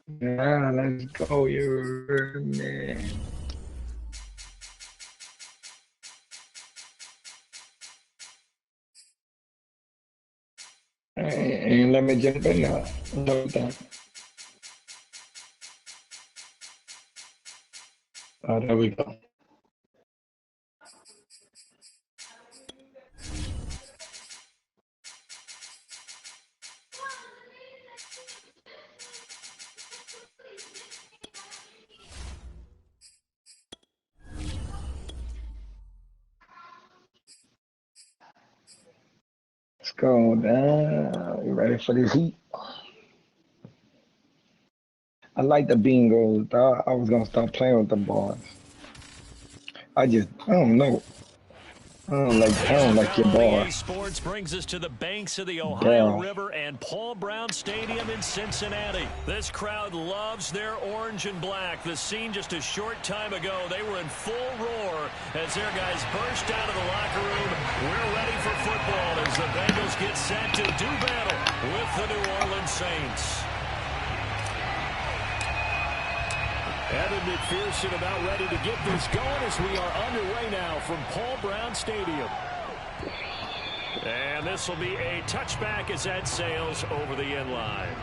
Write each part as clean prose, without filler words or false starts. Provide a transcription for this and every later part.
Nah, let's go, you man. And let me jump in now. No time. Oh, there we go. Let's go down. You ready for this heat? I like the bingos. I was gonna start playing with the bars. I don't know. I don't like your Isabella bar. EA Sports brings us to the banks of the Ohio Daryl. River and Paul Brown Stadium in Cincinnati. This crowd loves their orange and black. The scene just a short time ago, they were in full roar as their guys burst out of the locker room. We're ready for football as the Bengals get set to do battle with the New Orleans Saints. Evan McPherson about ready to get this going as we are underway now from Paul Brown Stadium. And this will be a touchback as that sails over the end line.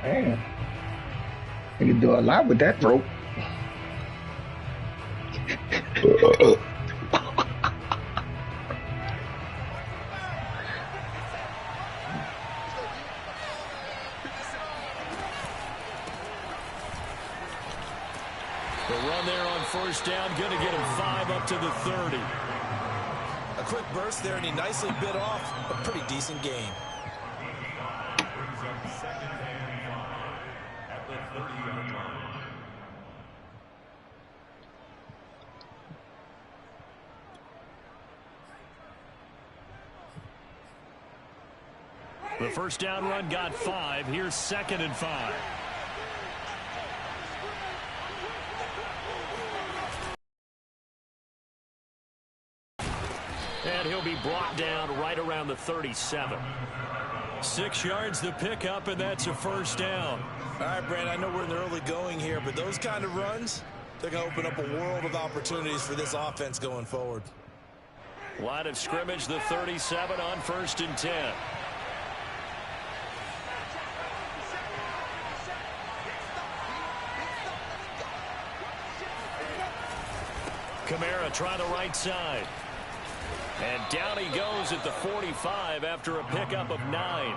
Man, you can do a lot with that rope. The run there on first down, going to get him 5 up to the 30. A quick burst there, and he nicely bit off a pretty decent gain. The first down run got 5. Here's 2nd and 5. And he'll be brought down right around the 37. 6 yards the pickup, and that's a first down. All right, Brand, I know we're in the early going here, but those kind of runs, they're going to open up a world of opportunities for this offense going forward. Line of scrimmage, the 37 on 1st and 10. Kamara trying the right side. And down he goes at the 45 after a pickup of 9.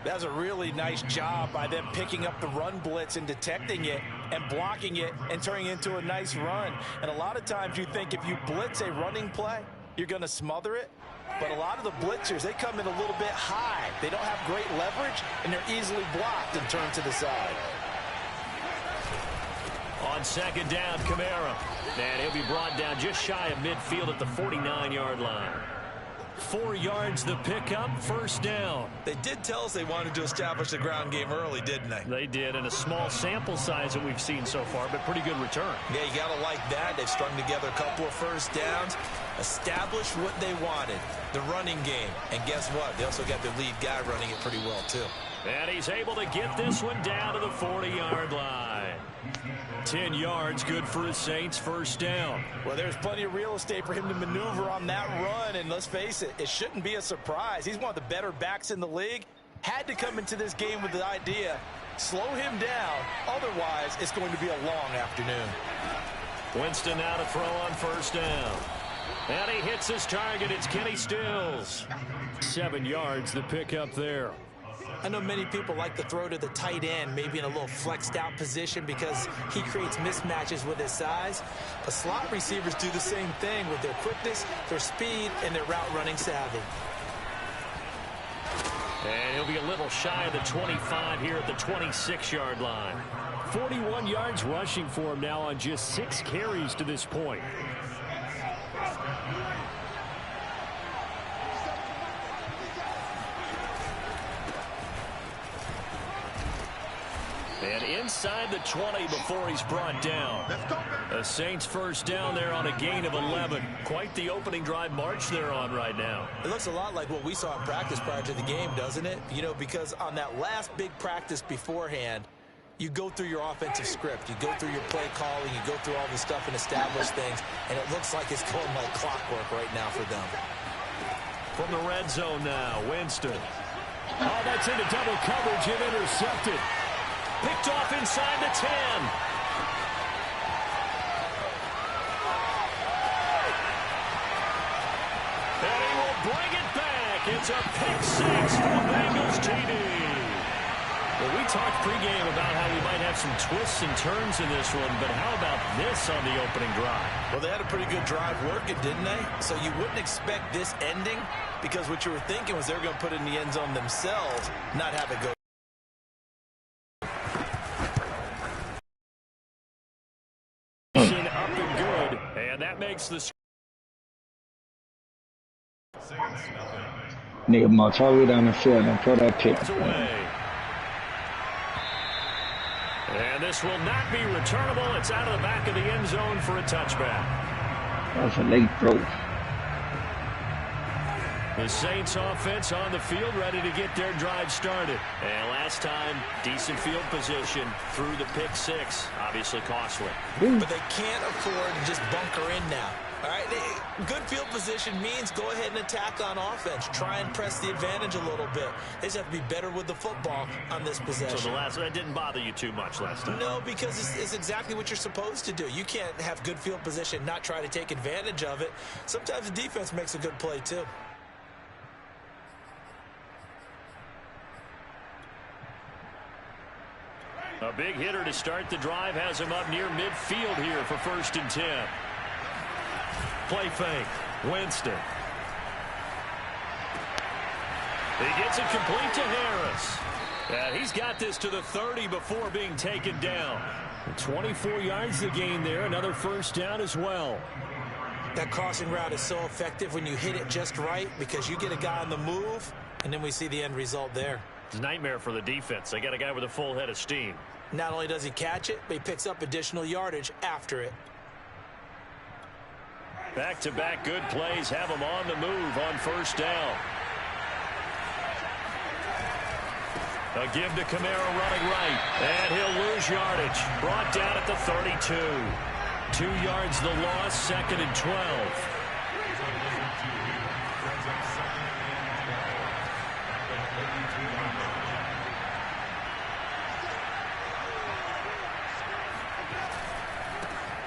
That's a really nice job by them picking up the run blitz and detecting it and blocking it and turning it into a nice run. And a lot of times you think if you blitz a running play, you're going to smother it. But a lot of the blitzers, they come in a little bit high. They don't have great leverage, and they're easily blocked and turned to the side. On 2nd down, Kamara. And he'll be brought down just shy of midfield at the 49-yard line. 4 yards the pickup, 1st down. They did tell us they wanted to establish the ground game early, didn't they? They did, and a small sample size that we've seen so far, but pretty good return. Yeah, you got to like that. They've strung together a couple of first downs, established what they wanted, the running game. And guess what? They also got their lead guy running it pretty well, too. And he's able to get this one down to the 40-yard line. 10 yards, good for the Saints, 1st down. Well, there's plenty of real estate for him to maneuver on that run, and let's face it, it shouldn't be a surprise. He's one of the better backs in the league. Had to come into this game with the idea, slow him down, otherwise it's going to be a long afternoon. Winston now to throw on 1st down. And he hits his target, it's Kenny Stills. 7 yards, the pickup there. I know many people like to throw to the tight end, maybe in a little flexed out position because he creates mismatches with his size. But slot receivers do the same thing with their quickness, their speed, and their route running savvy. And he'll be a little shy of the 25 here at the 26-yard line. 41 yards rushing for him now on just 6 carries to this point. And inside the 20 before he's brought down. The Saints first down there on a gain of 11. Quite the opening drive march they're on right now. It looks a lot like what we saw in practice prior to the game, doesn't it? You know, because on that last big practice beforehand, you go through your offensive script. You go through your play calling. You go through all this stuff and establish things. And it looks like it's going like clockwork right now for them. From the red zone now, Winston. Oh, that's into double coverage and intercepted. Picked off inside the 10. And he will bring it back. It's a pick six for Bengals TD. Well, we talked pregame about how we might have some twists and turns in this one, but how about this on the opening drive? Well, they had a pretty good drive working, didn't they? So you wouldn't expect this ending, because what you were thinking was they were going to put it in the end zone themselves, not have it go. Up and good, and that makes the Nigga march all the way down the field and throw that pick. away. And this will not be returnable. It's out of the back of the end zone for a touchback. That's a late throw. The Saints offense on the field, ready to get their drive started. And last time, decent field position through the pick six. Obviously costly. But they can't afford to just bunker in now. All right, good field position means go ahead and attack on offense. Try and press the advantage a little bit. They just have to be better with the football on this possession. So that didn't bother you too much last time? No, because it's exactly what you're supposed to do. You can't have good field position, not try to take advantage of it. Sometimes the defense makes a good play too. A big hitter to start the drive has him up near midfield here for 1st and 10. Play fake. Winston. He gets it complete to Harris. And he's got this to the 30 before being taken down. 24 yards to gain there. Another first down as well. That crossing route is so effective when you hit it just right, because you get a guy on the move, and then we see the end result there. It's a nightmare for the defense. They got a guy with a full head of steam. Not only does he catch it, but he picks up additional yardage after it. Back-to-back good plays have him on the move on first down. A give to Kamara running right, and he'll lose yardage. Brought down at the 32. 2 yards the loss, 2nd and 12.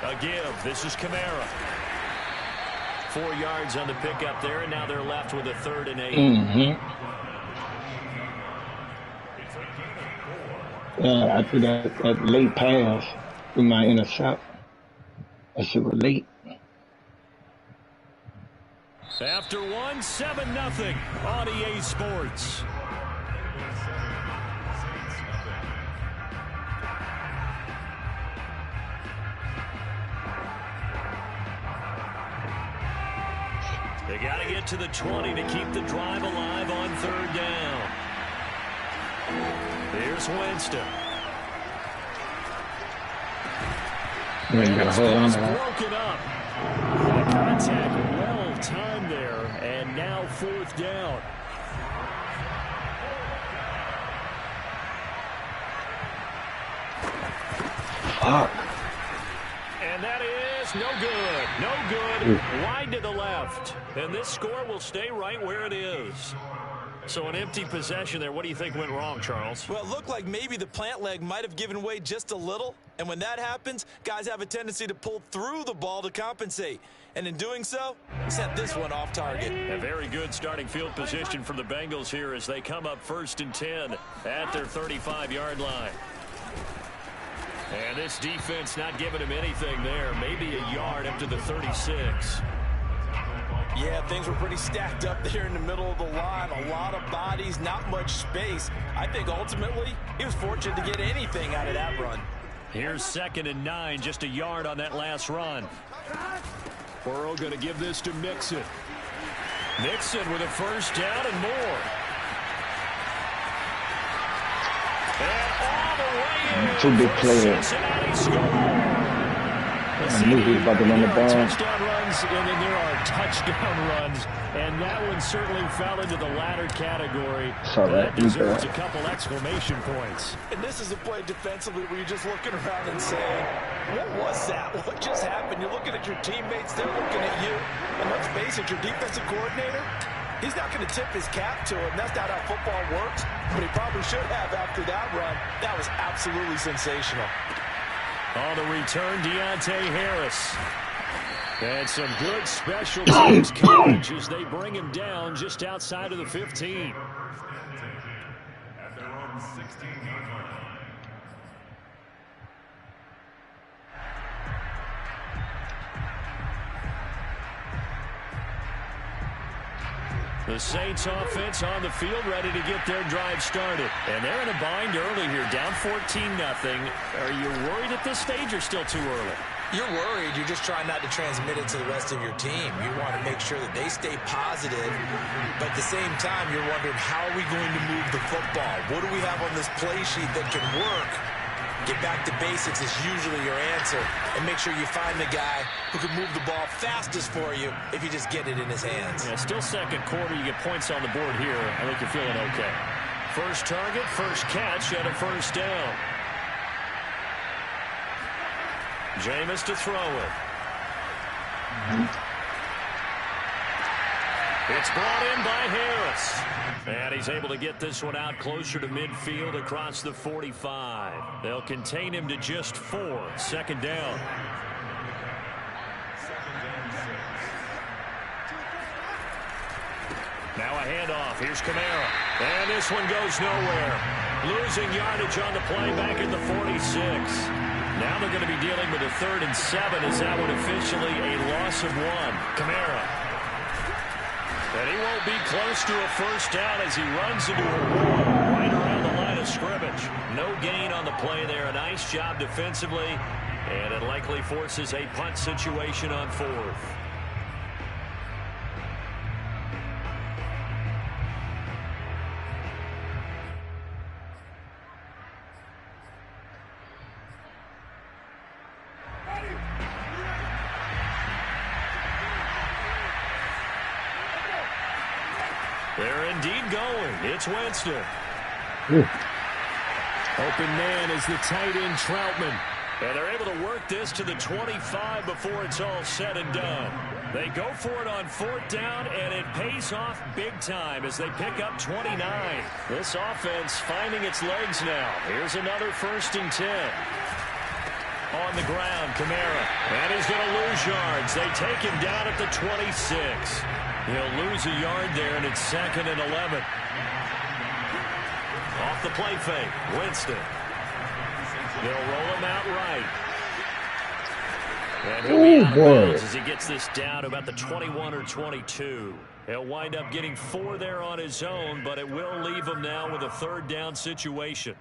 A give. This is Kamara. 4 yards on the pickup there, and now they're left with a 3rd and 8. After that late pass, we might intercept. That shit was late. After one, 7-0 on EA Sports. They got to get to the 20 to keep the drive alive on 3rd down. Here's Winston. Got a hold on to that. Broken up. The contact well timed there, and now 4th down. Fuck. And that is no good. No good. Wide to the left. And this score will stay right where it is. So an empty possession there. What do you think went wrong, Charles? Well, it looked like maybe the plant leg might have given way just a little. And when that happens, guys have a tendency to pull through the ball to compensate. And in doing so, sent this one off target. A very good starting field position for the Bengals here as they come up 1st and 10 at their 35-yard line. And this defense not giving him anything there. Maybe a yard up to the 36. Yeah, things were pretty stacked up there in the middle of the line. A lot of bodies, not much space. I think ultimately he was fortunate to get anything out of that run. Here's 2nd and 9, just a yard on that last run. Burrow going to give this to Mixon. Mixon with a first down and more. And all the way Two big players. Cincinnati score. I knew he was about to run the ball. Touchdown runs, and then there are touchdown runs, and that one certainly fell into the latter category. That deserves a couple exclamation points. And this is a play defensively where you're just looking around and saying, what was that? What just happened? You're looking at your teammates, they're looking at you. And let's face it, your defensive coordinator, he's not going to tip his cap to him. That's not how football works, but he probably should have after that run. That was absolutely sensational. On the return, Deontay Harris. And some good special teams coverage as they bring him down just outside of the 15. The Saints offense on the field ready to get their drive started. And they're in a bind early here, down 14-0. Are you worried at this stage or still too early? You're worried. You're just trying not to transmit it to the rest of your team. You want to make sure that they stay positive. But at the same time, you're wondering, how are we going to move the football? What do we have on this play sheet that can work? Get back to basics is usually your answer. And make sure you find the guy who can move the ball fastest for you if you just get it in his hands. Yeah, still second quarter. You get points on the board here. I think you're feeling okay. First target, first catch, and a first down. Jameis to throw it. It's brought in by Harris. And he's able to get this one out closer to midfield across the 45. They'll contain him to just 4. Second down. Now a handoff. Here's Kamara. And this one goes nowhere. Losing yardage on the play back at the 46. Now they're going to be dealing with a 3rd and 7 as that one officially a loss of 1. Kamara. And he won't be close to a first down as he runs into a wall right around the line of scrimmage. No gain on the play there. A nice job defensively. And it likely forces a punt situation on 4th. They're indeed going. It's Winston. Open man is the tight end Troutman. And they're able to work this to the 25 before it's all said and done. They go for it on 4th down, and it pays off big time as they pick up 29. This offense finding its legs now. Here's another 1st and 10. On the ground, Kamara. And he's going to lose yards. They take him down at the 26. He'll lose a yard there, and it's 2nd and 11. Off the play fake, Winston. They'll roll him out right. And he'll be out of bounds as he gets this down to about the 21 or 22. He'll wind up getting 4 there on his own, but it will leave him now with a 3rd down situation.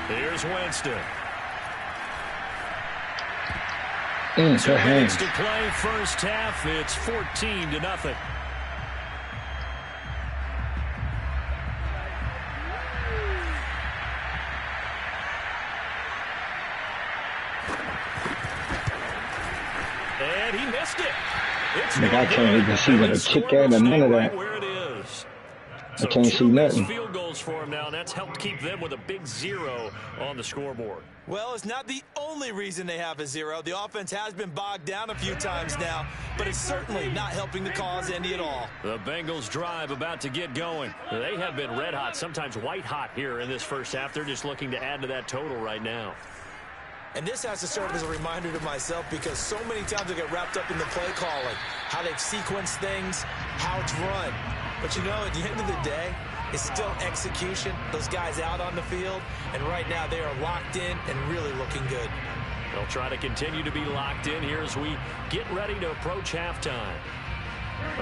Here's Winston. 2 minutes to play first half. It's 14-0. And he missed it. It's I can't even see what a kick at and none of that. I can't see nothing. Field goals for him now, and that's helped keep them with a big 0 on the scoreboard. Well, it's not the only reason they have a 0. The offense has been bogged down a few times now, but it's certainly not helping the cause any at all. The Bengals drive about to get going. They have been red hot, sometimes white hot here in this first half. They're just looking to add to that total right now. And this has to serve as a reminder to myself because so many times I get wrapped up in the play calling, how they've sequenced things, how it's run. But you know, at the end of the day, it's still execution. Those guys out on the field, and right now they are locked in and really looking good. They'll try to continue to be locked in here as we get ready to approach halftime.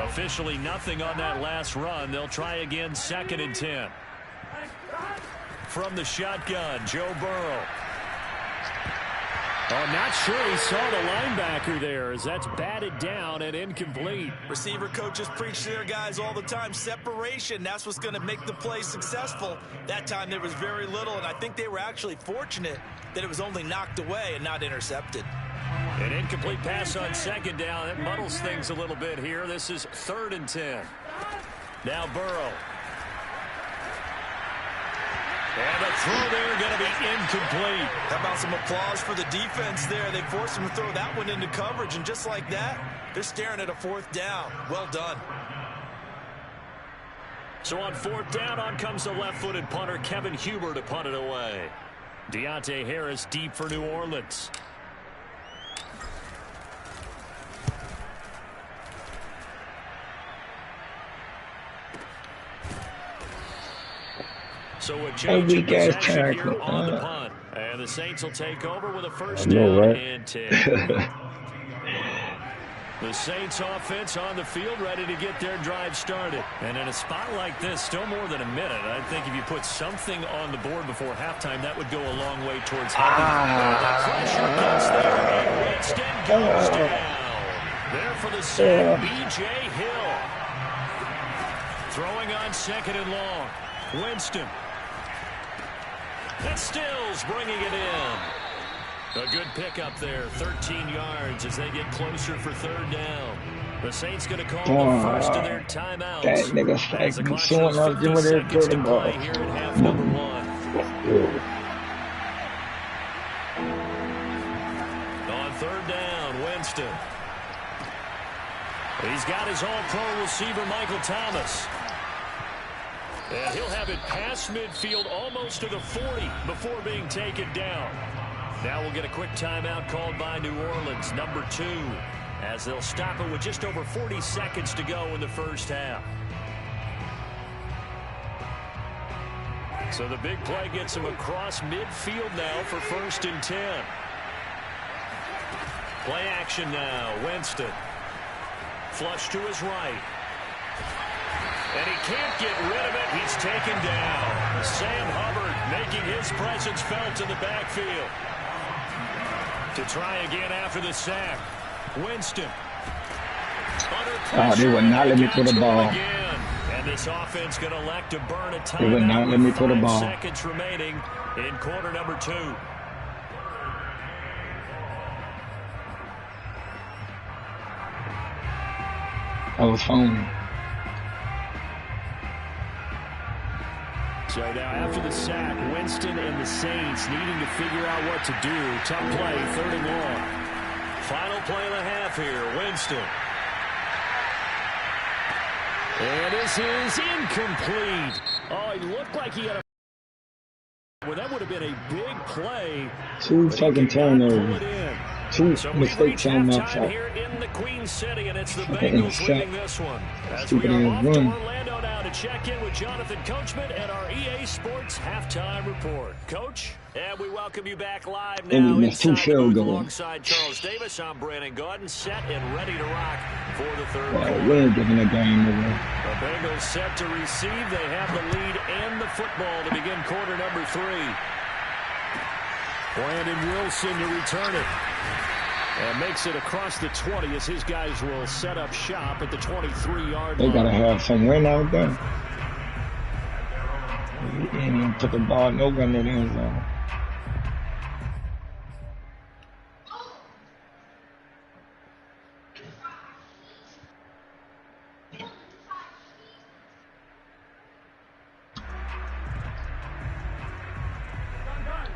Officially nothing on that last run. They'll try again 2nd and 10. From the shotgun, Joe Burrow. Oh, not sure he saw the linebacker there as that's batted down and incomplete. Receiver coaches preach to their guys all the time. Separation, that's what's going to make the play successful. That time there was very little, and I think they were actually fortunate that it was only knocked away and not intercepted. An incomplete pass on second down. It muddles things a little bit here. This is 3rd and 10. Now Burrow. And the throw there going to be incomplete. How about some applause for the defense there? They forced him to throw that one into coverage, and just like that, they're staring at a 4th down. Well done. So on 4th down, on comes the left-footed punter, Kevin Huber, to punt it away. Deontay Harris deep for New Orleans. So a change of possession here on the punt. And the Saints will take over with a 1st down and 10. The Saints offense on the field ready to get their drive started. And in a spot like this, still more than a minute. I think if you put something on the board before halftime, that would go a long way towards having the pressure gets there. And Winston goes down. There for the sack, B.J. Hill. Throwing on 2nd and long. Winston. And Stills bringing it in. A good pickup there, 13 yards as they get closer for 3rd down. The Saints going to call the first of their timeouts. That nigga As the clock showing shows up 50 seconds to play here in half number 1. On 3rd down, Winston. He's got his all-pro receiver, Michael Thomas. And he'll have it past midfield almost to the 40 before being taken down. Now we'll get a quick timeout called by New Orleans, number 2, as they'll stop it with just over 40 seconds to go in the first half. So the big play gets him across midfield now for 1st and 10. Play action now, Winston. Flush to his right. And he can't get rid of it. He's taken down. Sam Hubbard making his presence felt in the backfield. To try again after the sack. Winston. They would not let me throw the ball. Again. And this offense going to elect to burn a timeout. They would not let me throw the ball. 5 seconds remaining in quarter number 2. I was phony. So now after the sack, Winston and the Saints needing to figure out what to do. Tough play, 3rd and long. Final play and a half here, Winston. And this is incomplete. Oh, he looked like he had a... Well, that would have been a big play. 2 second turnovers. 2 So mistakes on my side. Here in the Queen City, and it's the Bengals leading this one. As we are off to Orlando now to check in with Jonathan Coachman and our EA Sports halftime report. Coach, and we welcome you back live now inside the booth alongside Charles Davis. I'm Brandon Gordon, set and ready to rock for the 3rd quarter. We're giving the game away. The Bengals set to receive. They have the lead and the football to begin quarter number 3. Brandon Wilson to return it. And makes it across the 20 as his guys will set up shop at the 23-yard line. They got to have some win out there. He didn't even put the ball nowhere in the end zone.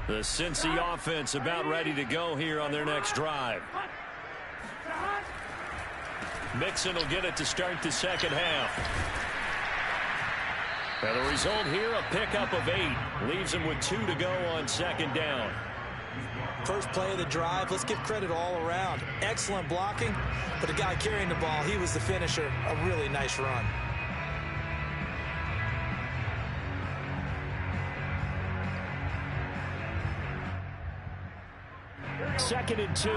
The Cincy offense about ready to go here on their next drive. Mixon will get it to start the second half. And the result here, a pickup of 8. Leaves him with 2 to go on 2nd down. First play of the drive, let's give credit all around. Excellent blocking, but the guy carrying the ball, he was the finisher. A really nice run. Second and 2.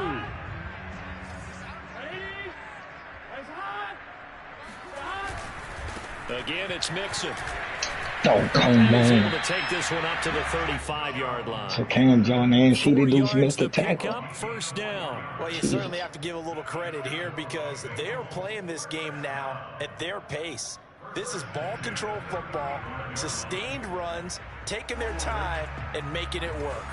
Again, it's Mixon. Oh, come He's able on. to take this one up to the 35-yard line. So Cam John and 4 CD Deuce yards missed the to pick tackle. up, first down. Well, you certainly have to give a little credit here because they are playing this game now at their pace. This is ball control football, sustained runs, taking their time, and making it work.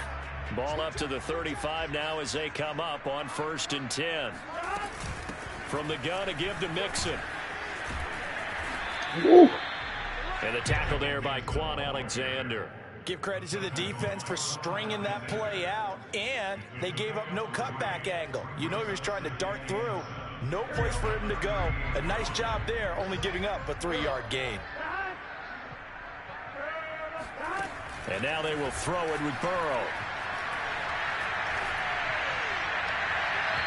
Ball up to the 35 now as they come up on 1st and 10. From the gun, a give to Mixon. Woo. And a tackle there by Quan Alexander. Give credit to the defense for stringing that play out, and they gave up no cutback angle. You know he was trying to dart through. No place for him to go. A nice job there, only giving up a 3-yard gain. And now they will throw it with Burrow.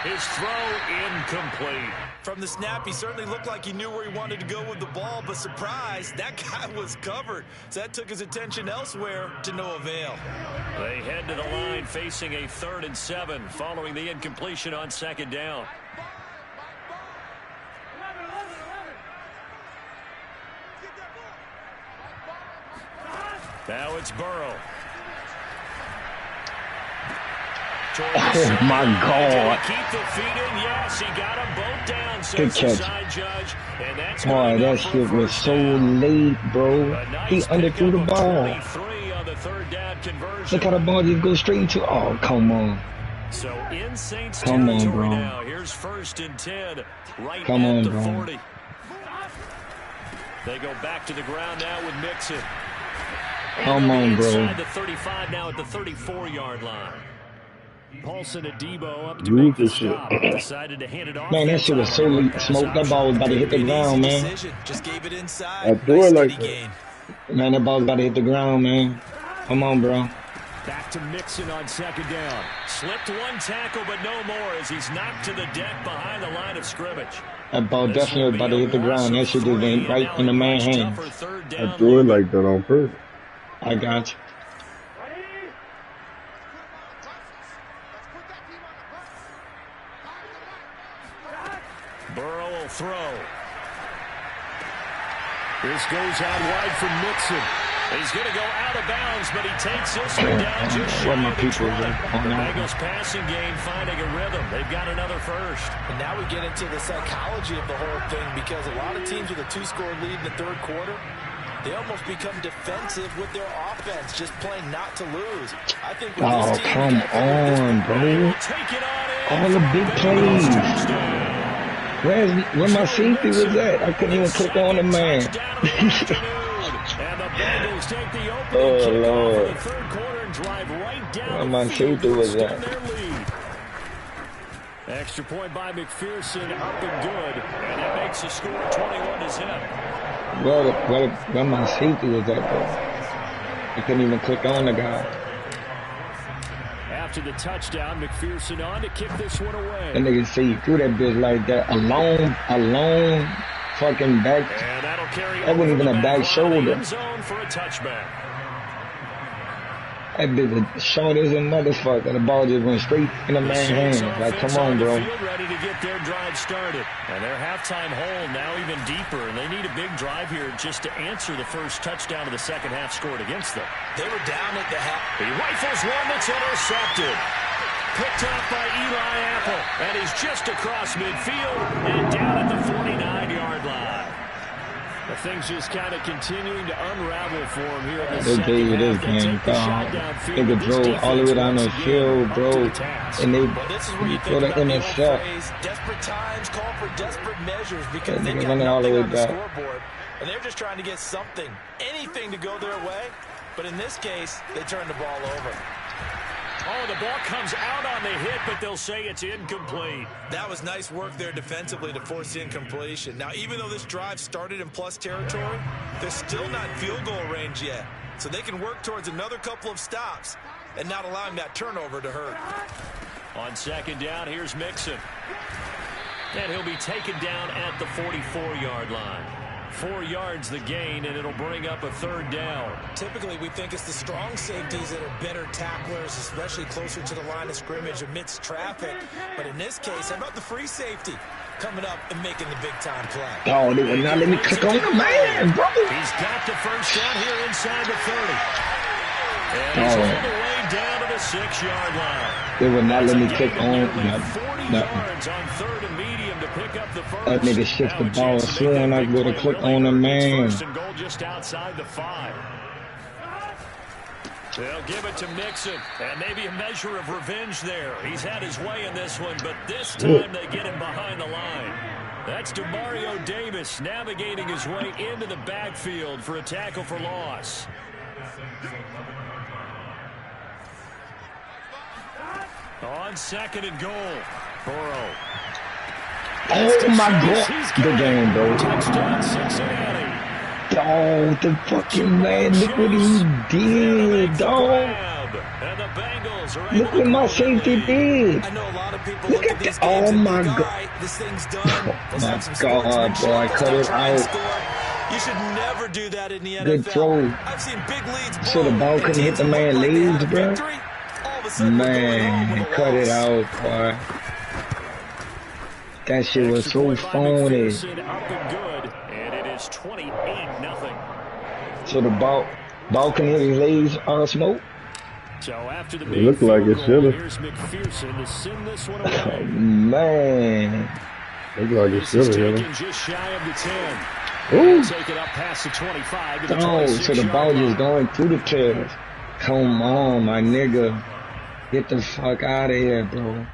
His throw incomplete. From the snap, he certainly looked like he knew where he wanted to go with the ball, but surprise, that guy was covered. So that took his attention elsewhere to no avail. They head to the line facing a 3rd and 7 following the incompletion on 2nd down. Now it's Burrow. Oh, my God. Keep the feet in. Yes, he got them both down. Good catch. Side judge, and that's Boy, that shit was so late, bro. He underthrew the ball. On the 3rd down conversion. Look how the ball just goes straight into. Oh, come on. So in Saints Come on, territory bro. now. Here's 1st and 10, right Come at on, the bro. 40. They go back to the ground now with Mixon. Come on, bro. Inside the 35 now at the 34-yard line. Paulson Adebo up to make the stop. Decided to hand it off. Man, that shit was so late. Smoke. That ball was about to hit the ground, man. Just gave it inside. I threw it like that. Gain. Man, that ball was about to hit the ground, man. Come on, bro. Back to Mixon on 2nd down. Slipped one tackle, but no more as he's knocked to the deck behind the line of scrimmage. That ball definitely was about to hit the ground. That shit just went right in the man's hand. I threw it like that on purpose. I got you. Burrow will throw. This goes out wide from Mixon. He's going to go out of bounds, but he takes this one down just shy Where my of the people 20. at? Oh, The no. Bengals passing game finding a rhythm. They've got another first. And now we get into the psychology of the whole thing because a lot of teams with a 2-score lead in the 3rd quarter, they almost become defensive with their offense, just playing not to lose. I think with Oh, this team, come on, bro. Take it on in. All the big plays. Where my safety was at? I couldn't even click on the man. And the Bengals take the opening Oh, kickoff Lord. of the 3rd quarter and drive right down Where the my field safety to was extend at? their lead. Extra point by McPherson, up and good, and that makes the score 21-0. Where my safety was at, though. I couldn't even click on the guy. After the touchdown, McPherson on to kick this one away. That nigga see you threw that bitch like that. Alone, fucking back. And that'll carry That wasn't even a back shoulder. End zone for a touchback. That bitch was short as a motherfucker. The ball just went straight in the man's hands. Like, come on, bro. Ready to get their drive started. And their halftime hole now even deeper, and they need a big drive here just to answer the first touchdown of the second half scored against them. they were down at the half. He rifles one that's intercepted. Picked up by Eli Apple, and he's just across midfield and down at the 49-yard line. The thing's just kind of continuing to unravel for him here in the They gave you second this half. They game, take the shot dog. downfield, They could but this throw all the way defense down the once again field, up bro. to the task. And they Well, this is where you throw think the about the old intercept. phrase, desperate times call for desperate measures because Yeah, they've they got run it all the nothing way on the back. scoreboard, and they're just trying to get something, anything to go their way. But in this case, they turn the ball over. Oh, the ball comes out on the hit, but they'll say it's incomplete. That was nice work there defensively to force the incompletion. Now, even though this drive started in plus territory, they're still not in field goal range yet. So they can work towards another couple of stops and not allowing that turnover to hurt. On second down, here's Mixon. And he'll be taken down at the 44-yard line. 4 yards the gain, and it'll bring up a 3rd down. Typically, we think it's the strong safeties that are better tacklers, especially closer to the line of scrimmage amidst traffic. But in this case, how about the free safety? coming up and making the big-time play. Oh, they would not let me click on the man, bro. He's got the first down here inside the 30. And he's Oh. all the way down to the 6-yard line. They would not let me click on 40 nothing. yards on 3rd and medium to pick up the first. That nigga shift the Now a ball chance to slow make and that I big go to play click really on the early. It's man. 1st and goal just outside the 5. They'll give it to Mixon, and maybe a measure of revenge there. He's had his way in this one, but this time they get him behind the line. That's DeMario Davis navigating his way into the backfield for a tackle for loss. On 2nd and goal, Burrow. Oh my God. Good game, bro. Touchdown, Cincinnati. Dog, the fucking man. Look what he did, dog. And the Bengals are Look what my safety did. I know a lot of people Look look at at these that. games Oh and my think, God. all right, this thing's done. Oh Let's my have some God, sportsmanship. boy. I Let's cut not it try and out. score. You should never do that in the NFL. Good throw. I've seen big leads blown. So the ball and couldn't hit teams the that man look like they had legs, a bro. victory, all of a sudden we're going home with Man, a cut it loss. out, boy. That shit was so phony. Up and good, and it is 28-0. So the ball can hit his legs, Smoke. So after the It looked like it should have. here's McPherson to send this one Oh, away. man. Looked like it should have hit him. Just shy of the 10. Ooh. Take it up past the 25 to the Oh, so the ball 26-yard just going through the players. Come on, my nigga. Get the fuck out of here, bro.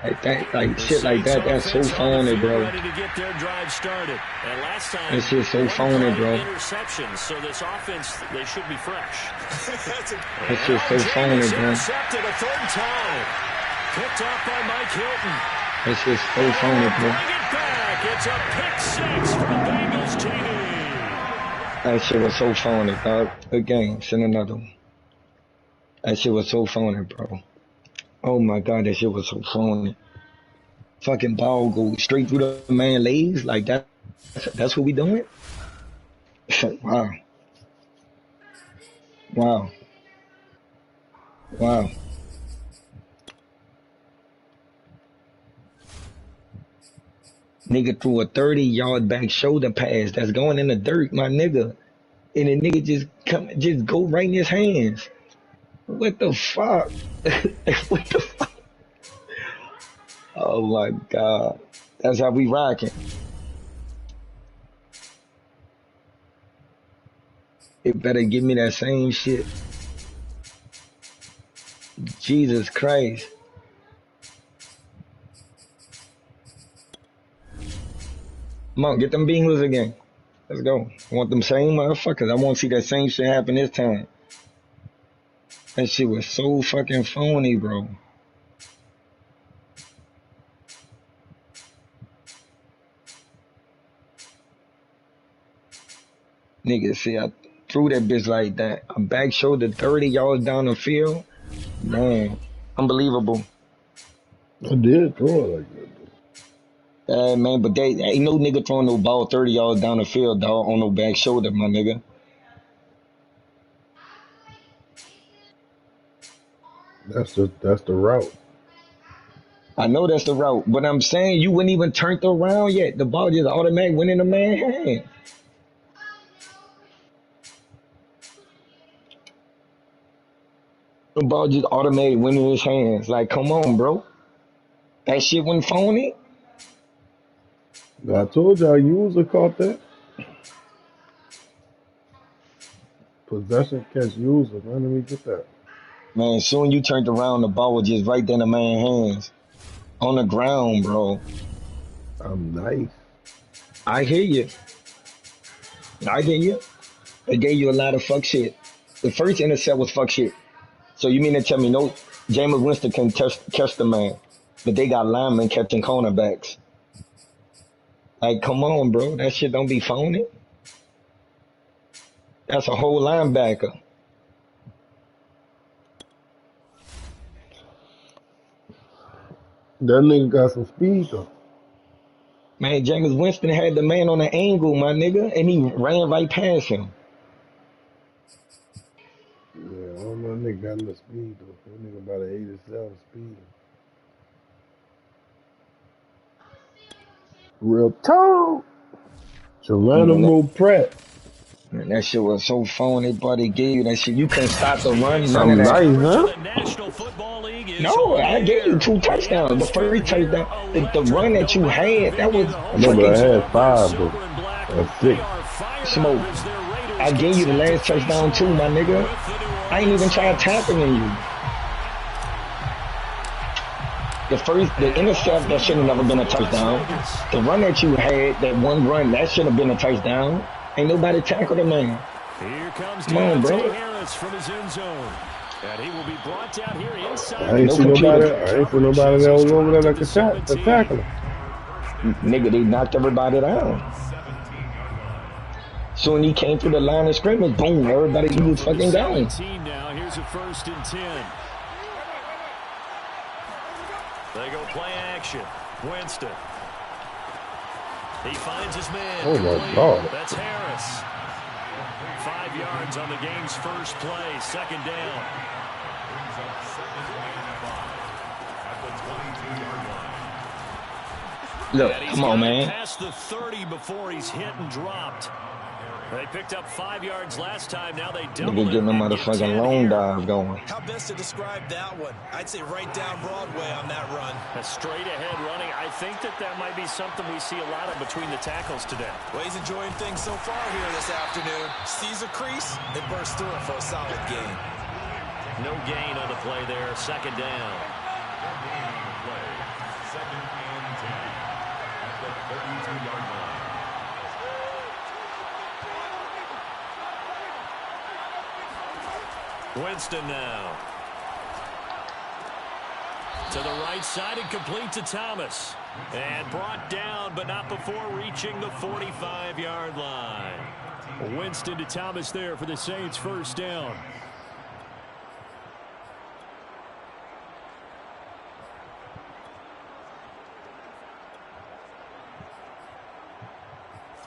Like that, like shit like that, that's so phony, bro. Ready to get their drive started. And last time, That shit's so phony, bro. interceptions, so this offense, they should be fresh. That shit's so phony, bro. Intercepted a 3rd time. Picked off by Mike Hilton. That shit's so phony, bro. Bring it back. It's a pick 6 from Bengals TV. That shit was so phony, dog. Good game. Send another one. That shit was so phony, bro. Oh my God, that shit was so phony. Fucking ball go straight through the man legs like that. That's what we doing? Wow. Wow. Wow. Nigga threw a 30-yard back shoulder pass that's going in the dirt, my nigga. And the nigga just go right in his hands. What the fuck? What the fuck? Oh my God. That's how we rocking. It better give me that same shit. Jesus Christ. Come on, get them Bengals again. Let's go. I want them same motherfuckers. I want to see that same shit happen this time. That shit was so fucking phony, bro. Nigga, see, I threw that bitch like that. I back shoulder 30 yards down the field. Man, unbelievable. I did throw it like that. Man, but they ain't no nigga throwing no ball 30 yards down the field, dog, on no back shoulder, my nigga. That's the route. I know that's the route, but I'm saying you wouldn't even turn it around yet. The ball just automatic went in the man's hand. The ball just automatic went in his hands. Like, come on, bro. That shit wasn't phony. I told y'all user caught that. Possession catch user. Man, let me get that. Man, soon you turned around, the ball was just right there in the man's hands. On the ground, bro. I'm nice. I hear you. I hear you. It gave you a lot of fuck shit. The first intercept was fuck shit. So you mean to tell me no, Jameis Winston can catch the man, but they got linemen catching cornerbacks. Like, come on, bro. That shit don't be phony. That's a whole linebacker. That nigga got some speed though. Man, Jameis Winston had the man on an angle, my nigga, and he ran right past him. Yeah, I don't know. That nigga got enough speed though. That nigga about an 87 speed. Real talk. Man, Geronimo Pratt. that shit was so phony, but they gave you that shit. You couldn't stop the run, none of I'm that. nice, huh? The National Football League is No, on I gave you here. 2 The touchdowns. The atmosphere first here touchdown, the electric. run that No you matter the had, that venue, was the home I know, but fucking I fans had love their 5 silver though. and black. Or They 6. are fired smoke. up as their Raiders I get gave you the set to last face touchdown too, my off nigga. with the New I ain't even Orleans trying Saints. tackling you. The intercept, that should have never been a touchdown. The run that you had, that one run, that should have been a touchdown. Ain't nobody tackled him, man. Here comes Come on, bro. Harris from his end zone. And he will be brought down here inside. I ain't No see computer. nobody. I ain't see nobody that was over there that could tackle him. Nigga, they knocked everybody down. So when he came through the line of scrimmage, boom, everybody, he was fucking gone. 17 now. Here's a 1st and 10. They go play action. Winston. He finds his man. Oh my God. That's Harris. 5 yards on the game's first play. 2nd down. Look, come on, man. Past the 30 before he's hit and dropped. They picked up 5 yards last time. Now they double Nigga it. getting a motherfucking long dive going. How best to describe that one? I'd say right down Broadway on that run. A straight ahead running. I think that might be something we see a lot of between the tackles today. Well, he's enjoying things so far here this afternoon. Sees a crease and bursts through it for a solid gain. No gain on the play there. 2nd down. Winston now. To the right side and complete to Thomas. And brought down, but not before reaching the 45-yard line. Winston to Thomas there for the Saints' 1st down.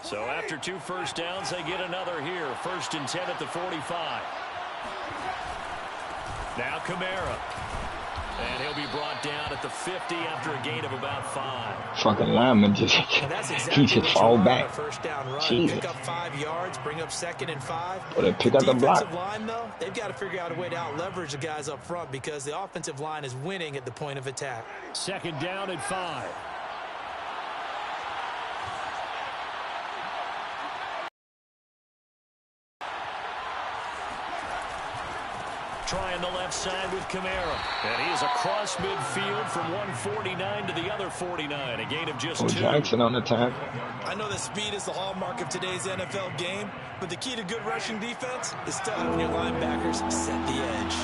So after 2 1st downs, they get another here. 1st and 10 at the 45. Now Kamara. And he'll be brought down at the 50 after a gain of about 5. Fucking lineman just, he just fall back. First down run. Jesus. Pick up 5 yards, bring up 2nd and 5. Or they pick up the block. Defensive line, though, they've got to figure out a way to out-leverage the guys up front because the offensive line is winning at the point of attack. 2nd down and 5. Trying the left side with Kamara. And he is across midfield from 149 to the other 49. A gain of just 2. Jackson on the tackle. I know that speed is the hallmark of today's NFL game, but the key to good rushing defense is still having your linebackers set the edge.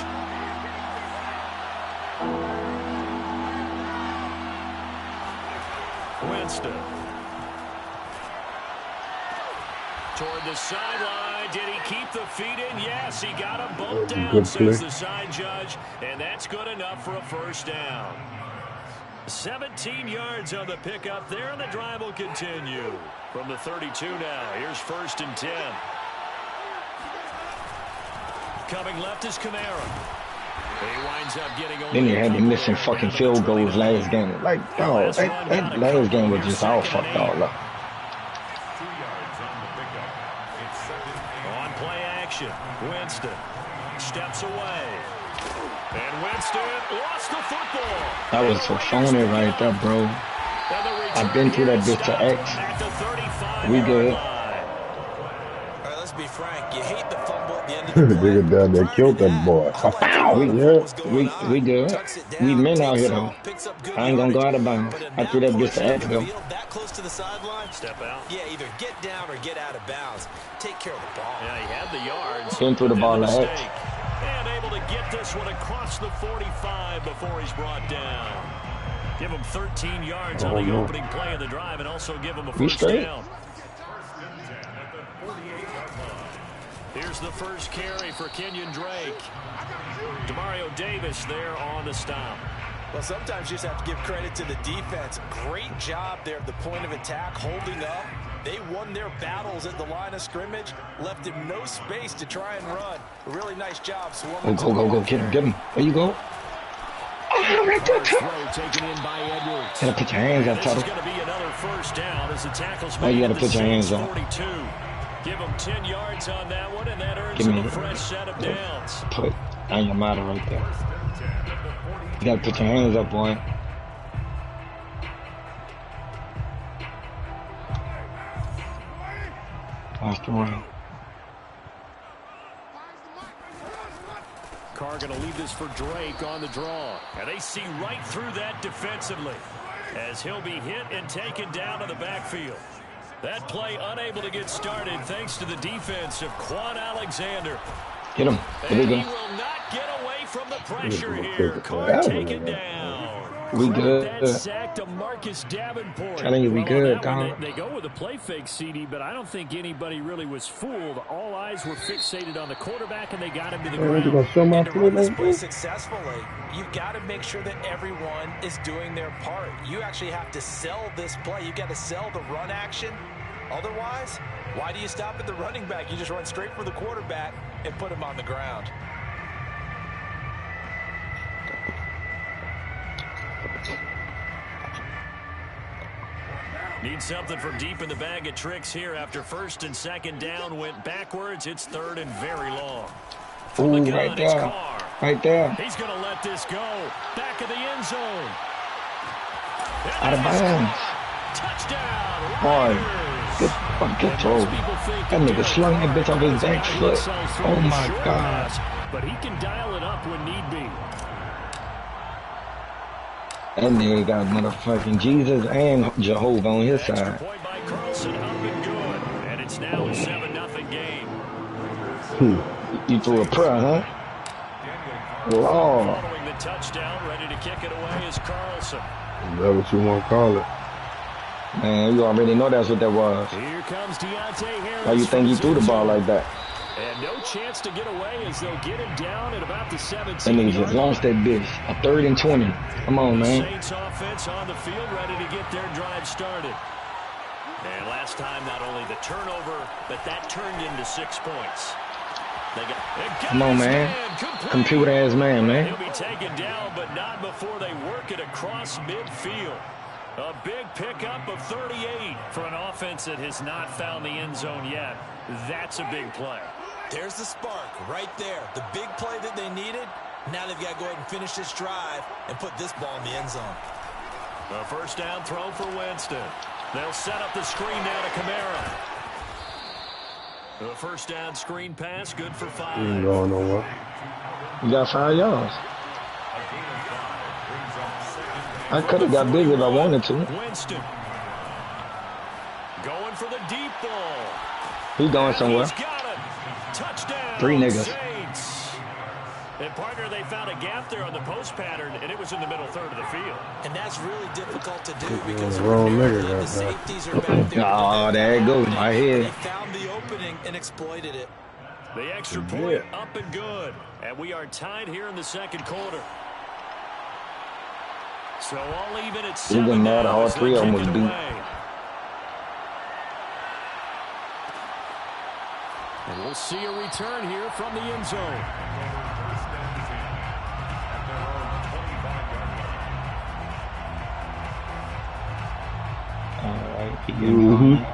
Winston. Toward the sideline. Did he keep the feet in? Yes, he got them both down, says the side judge. And that's good enough for a 1st down. 17 yards on the pickup there, and the drive will continue. From the 32 now, here's 1st and 10. Coming left is Kamara. He winds up getting over. Then you had the missing fucking field goals last game. Like, dog, that last game was just all fucked all up. On play action, Winston steps away. And Winston lost the football. That was so phony right there, bro. I've been through that bitch to X. We good. All right, let's be frank. You hate the fumble at the end of the play. Nigga down there killed that boy. We good. We men out here though. I ain't gonna go out of bounds. I threw that bitch to X though. That close to the sideline. Step out. Yeah, either get down or get out of bounds. Take care of the ball. Yeah, he had the yards. Been through the ball to X. And able to get this one across the 45 before he's brought down. Give him 13 yards on the opening play of the drive and also give him a 1st down. Here's the first carry for Kenyon Drake. Demario Davis there on the stop. Well, sometimes you just have to give credit to the defense. Great job there at the point of attack, holding up. They won their battles at the line of scrimmage, left him no space to try and run. A really nice job. Go. Get him. There you go. Oh, right there. Throw taken in by Edwards. Gotta put your hands up, This is Tuttle. going to be another first down as the tackle's Oh, you made gotta at the put your hands Saints up. 42. Give them 10 yards on that one, and that earns Give them me a fresh set of downs. put Yamada right there. You gotta put your hands up, boy. Watch the run. Carr going to leave this for Drake on the draw. And they see right through that defensively as he'll be hit and taken down to the backfield. That play unable to get started thanks to the defense of Quan Alexander. Get him. There we And he go. will not get away from the pressure here. Carr taken down. We good. That sack to Marcus Davenport. Telling you, we Well, good, on that one, dog. They go with a play fake, CD, but I don't think anybody really was fooled. All eyes were fixated on the quarterback, and they got him to the ground. You gonna show my And to run this play play like successfully, you've got to make sure that everyone is doing their part. You actually have to sell this play. You've got to sell the run action. Otherwise, why do you stop at the running back? You just run straight for the quarterback and put him on the ground. Need something from deep in the bag of tricks here after first and second down went backwards. It's third and very long. From the Ooh, gun, right it's there. Carr. Right there. He's going to let this go. Back of the end zone. Out of bounds. Touchdown. Boy, Riders. good fucking throw. Most people think That nigga Derek slung that bitch off his Carr back is foot. himself Oh through the my short God. pass, but he can dial it up when need be. That nigga got motherfucking Jesus and Jehovah on his Extra side. point by Carlson, up and good. And it's now a 7-0 game. You threw a prayer, huh? Lord. Following the touchdown, ready to kick it away is Carlson. Is that what you want to call it? Man, you already know that's what that was. Here comes Deontay Harris. How you think he threw the ball like that? And no chance to get away as they'll get him down at about the 17. That nigga just lost that bitch. A 3rd and 20. Come on, The man. Saints offense on the field, ready to get their drive started. And last time, not only the turnover, but that turned into 6 points. They got Come on, his man. complete. Computer ass man, man. He'll be taken down, but not before they work it across midfield. A big pickup of 38 for an offense that has not found the end zone yet. That's a big play. There's the spark right there. The big play that they needed. Now they've got to go ahead and finish this drive and put this ball in the end zone. A first down throw for Winston. They'll set up the screen now to Kamara. The first down screen pass, good for 5. You ain't going nowhere. You got 5 yards. I could have got big if I wanted to. Winston going for the deep ball. He going somewhere. He's got it. Touchdown. 3 niggas. Saints. And partner, they found a gap there on the post pattern, and it was in the middle third of the field. And that's really difficult to do because the wrong nigga the got safeties are back there. Oh, there it goes. My They head. found the opening and exploited it. The extra point up and good. And we are tied here in the second quarter. So all even at 7 Even mad, now all as they 3 of them kick was it beat. away. And we'll see a return here from the end zone. All right.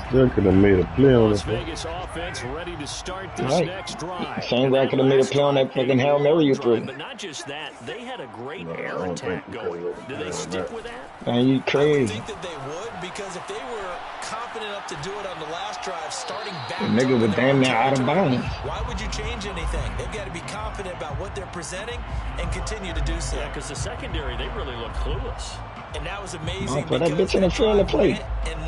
Still could have made a play on Las it. Vegas offense ready to start this Right. next drive. Same guy could have made a play on that fucking Hail Mary you threw. But not just that, they had a great air attack going. Do they stick with that? Man, you I would crazy. think that they would because if they were confident enough to do it on the last drive, starting back The nigga was damn near out of bounds. why would you change anything? They've got to be confident about what they're presenting and continue to do so. Yeah, because the secondary, they really look clueless. And that was amazing. Oh, put that because bitch in the field and play.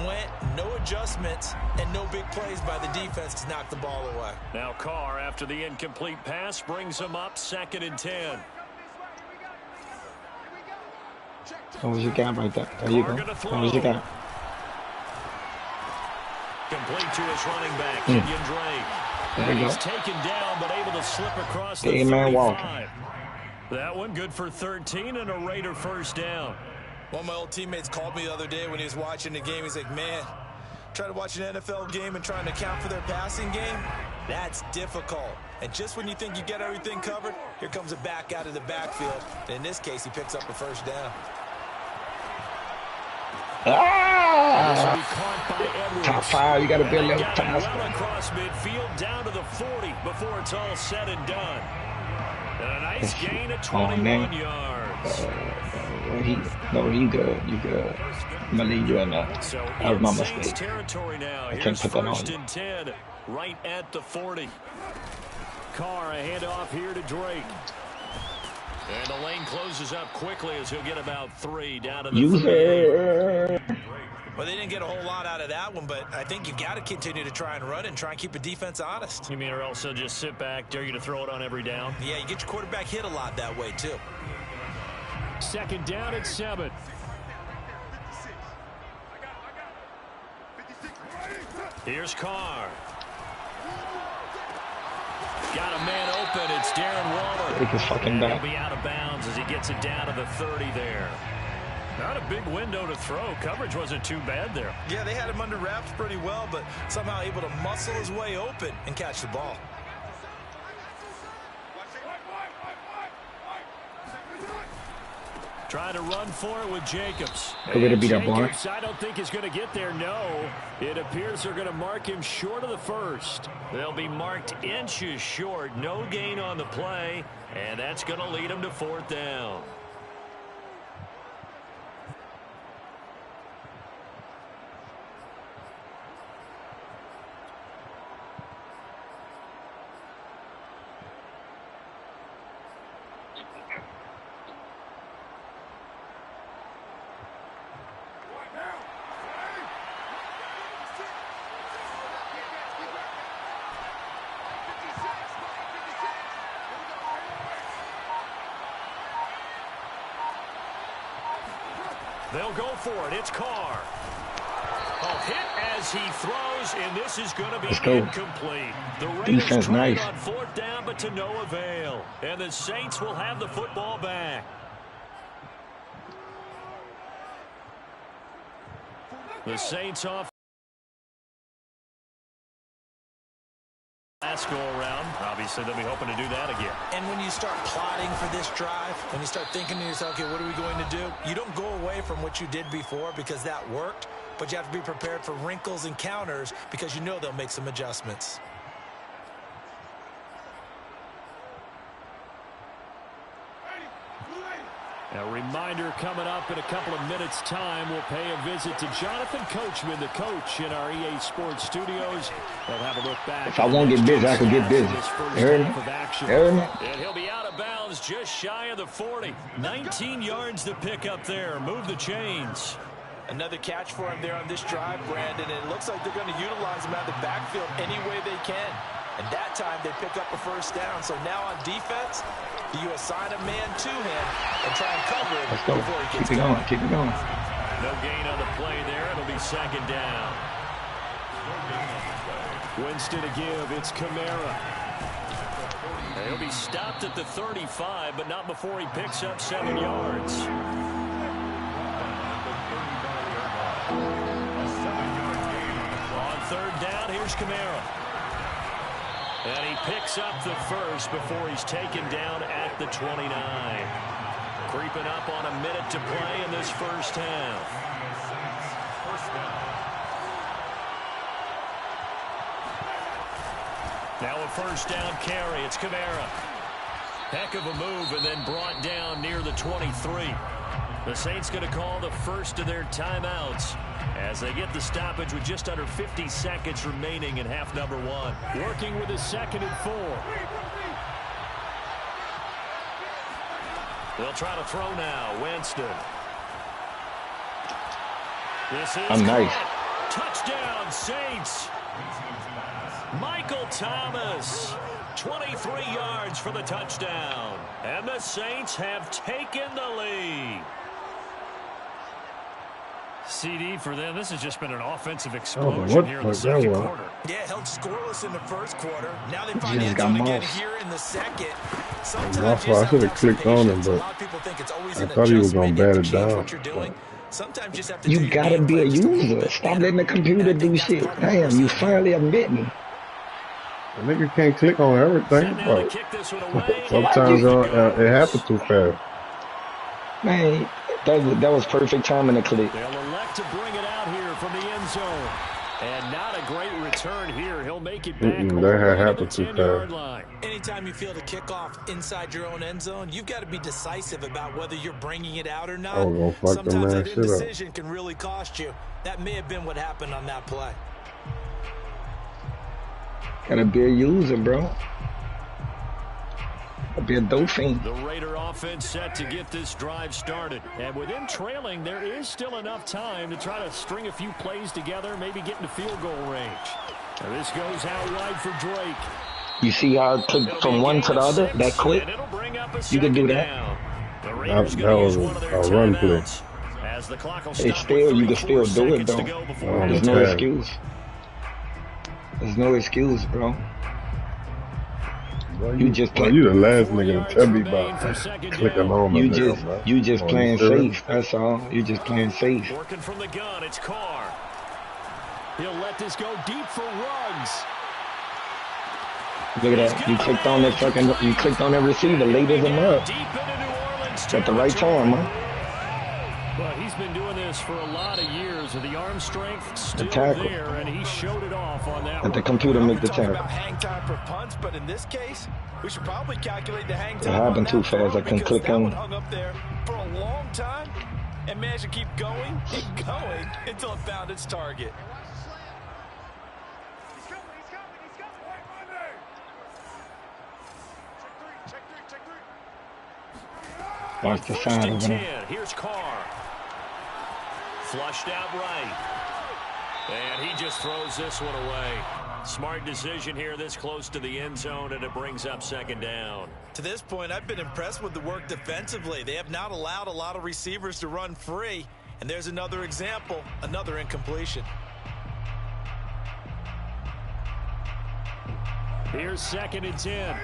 went, no adjustments and no big plays by the defense to knock the ball away. Now Carr, after the incomplete pass, brings them up 2nd and 10. What was your guy right there? There you go. What was your guy? Complete to his running back, Kenyon Drake. There And you he's go. taken down, but able to slip across the Hey, man, 35. walking. That one good for 13 and a Raider first down. One of my old teammates called me the other day when he was watching the game. He's like, man, trying to watch an NFL game and trying to account for their passing game. That's difficult. And just when you think you get everything covered, here comes a back out of the backfield. In this case, he picks up a first down. Top 5, you got to be a little faster. Well across midfield, down to the 40 before it's all said and done. And a nice gain of 21 yards. No, you good. You good. I'm going to leave you in that. So That was my mistake. Territory now. I can't put that on. First and 10, right at the 40. Carr, a handoff here to Drake. And the lane closes up quickly as he'll get about 3 down to the User. Well, they didn't get a whole lot out of that one, but I think you've got to continue to try and run and try and keep the defense honest. You mean or else they'll just sit back, dare you to throw it on every down? Yeah, you get your quarterback hit a lot that way, too. Second down at 7. Here's Carr. Got a man open. It's Darren Waller. Take his fucking back. He'll be out of bounds as he gets it down to the 30 there. Not a big window to throw. Coverage wasn't too bad there. Yeah, they had him under wraps pretty well, but somehow able to muscle his way open and catch the ball. Trying to run for it with Jacobs. Go to beat that bar. I don't think he's going to get there. No. It appears they're going to mark him short of the first. They'll be marked inches short. No gain on the play. And that's going to lead him to 4th down. They'll go for it. It's Carr. A hit as he throws, and this is going to be incomplete. The Raiders tried on 4th down, but to no avail. And the Saints will have the football back. The Saints off. Last go around. Obviously, they'll be hoping to do that again. And when you start plotting for this drive, when you start thinking to yourself, okay, what are we going to do? You don't go away from what you did before because that worked, but you have to be prepared for wrinkles and counters because you know they'll make some adjustments. A reminder coming up in a couple of minutes' time. We'll pay a visit to Jonathan Coachman, the coach in our EA Sports studios. They'll have a look back. If I won't get busy, I can get busy. And he'll be out of bounds just shy of the 40. 19 yards to pick up there. Move the chains. Another catch for him there on this drive, Brandon. And it looks like they're going to utilize him out of the backfield any way they can. And that time they pick up a first down. So now on defense, you assign a man to him and try and cover him. Let's go. Keep it going. Keep it going. No gain on the play there. It'll be 2nd down. Winston to give. It's Kamara. He'll be stopped at the 35, but not before he picks up 7 yards. On 3rd down, here's Kamara. And he picks up the first before he's taken down at the 29. Creeping up on a minute to play in this first half. Now a first down carry. It's Kamara. Heck of a move and then brought down near the 23. The Saints going to call the first of their timeouts as they get the stoppage with just under 50 seconds remaining in half number 1. Working with a 2nd and 4. They'll try to throw now. Winston. This is nice. Touchdown, Saints. Michael Thomas. 23 yards for the touchdown. And the Saints have taken the lead. CD for them. This has just been an offensive explosion here in the second quarter. Yeah, held scoreless in the first quarter. Now they find end zone again here in the second. That's why I should have clicked on him, but I thought he was going to bat it down. You gotta be a user. Stop letting the computer do shit. Damn, you finally admitting. A nigga can't click on everything, but sometimes it happens too fast. Man, that was perfect timing to click. They'll elect to bring it out here from the end zone. And not a great return here. He'll make it back over the 10-yard line. Anytime you feel the kickoff inside your own end zone, you've got to be decisive about whether you're bringing it out or not. Sometimes that indecision can really cost you. That may have been what happened on that play. Gotta be a user, bro. Gotta be a dolphin. The Raider offense set to get this drive started. And with him trailing, there is still enough time to try to string a few plays together, maybe get into field goal range. And this goes out wide for Drake. You see how it took from one to the other that quick? You can do that. That was a run play. It's still, you can still do it, though. There's no excuse. There's no excuse, bro. You just play. You the last nigga to tell me about clicking on you just playing safe. That's all. You just playing safe. Working from the gun, it's Carr. He'll let this go deep for Ruggs. Look at that. You clicked on that you clicked on that receiver, laid him up. At the right time, huh? But he's been doing this for a lot of years. The arm strength still there, and he showed it off on that. Let the computer make the tackle. Hang time for punts, but in this case, we should probably calculate the hang time. It happened too fast. I couldn't click on. Hung up there for a long time, and managed to keep going until it found its target. Watch the side over there. Here's Carr. Flushed out right. And he just throws this one away. Smart decision here this close to the end zone, and it brings up second down. To this point, I've been impressed with the work defensively. They have not allowed a lot of receivers to run free. And there's another example, another incompletion. Here's 2nd and 10.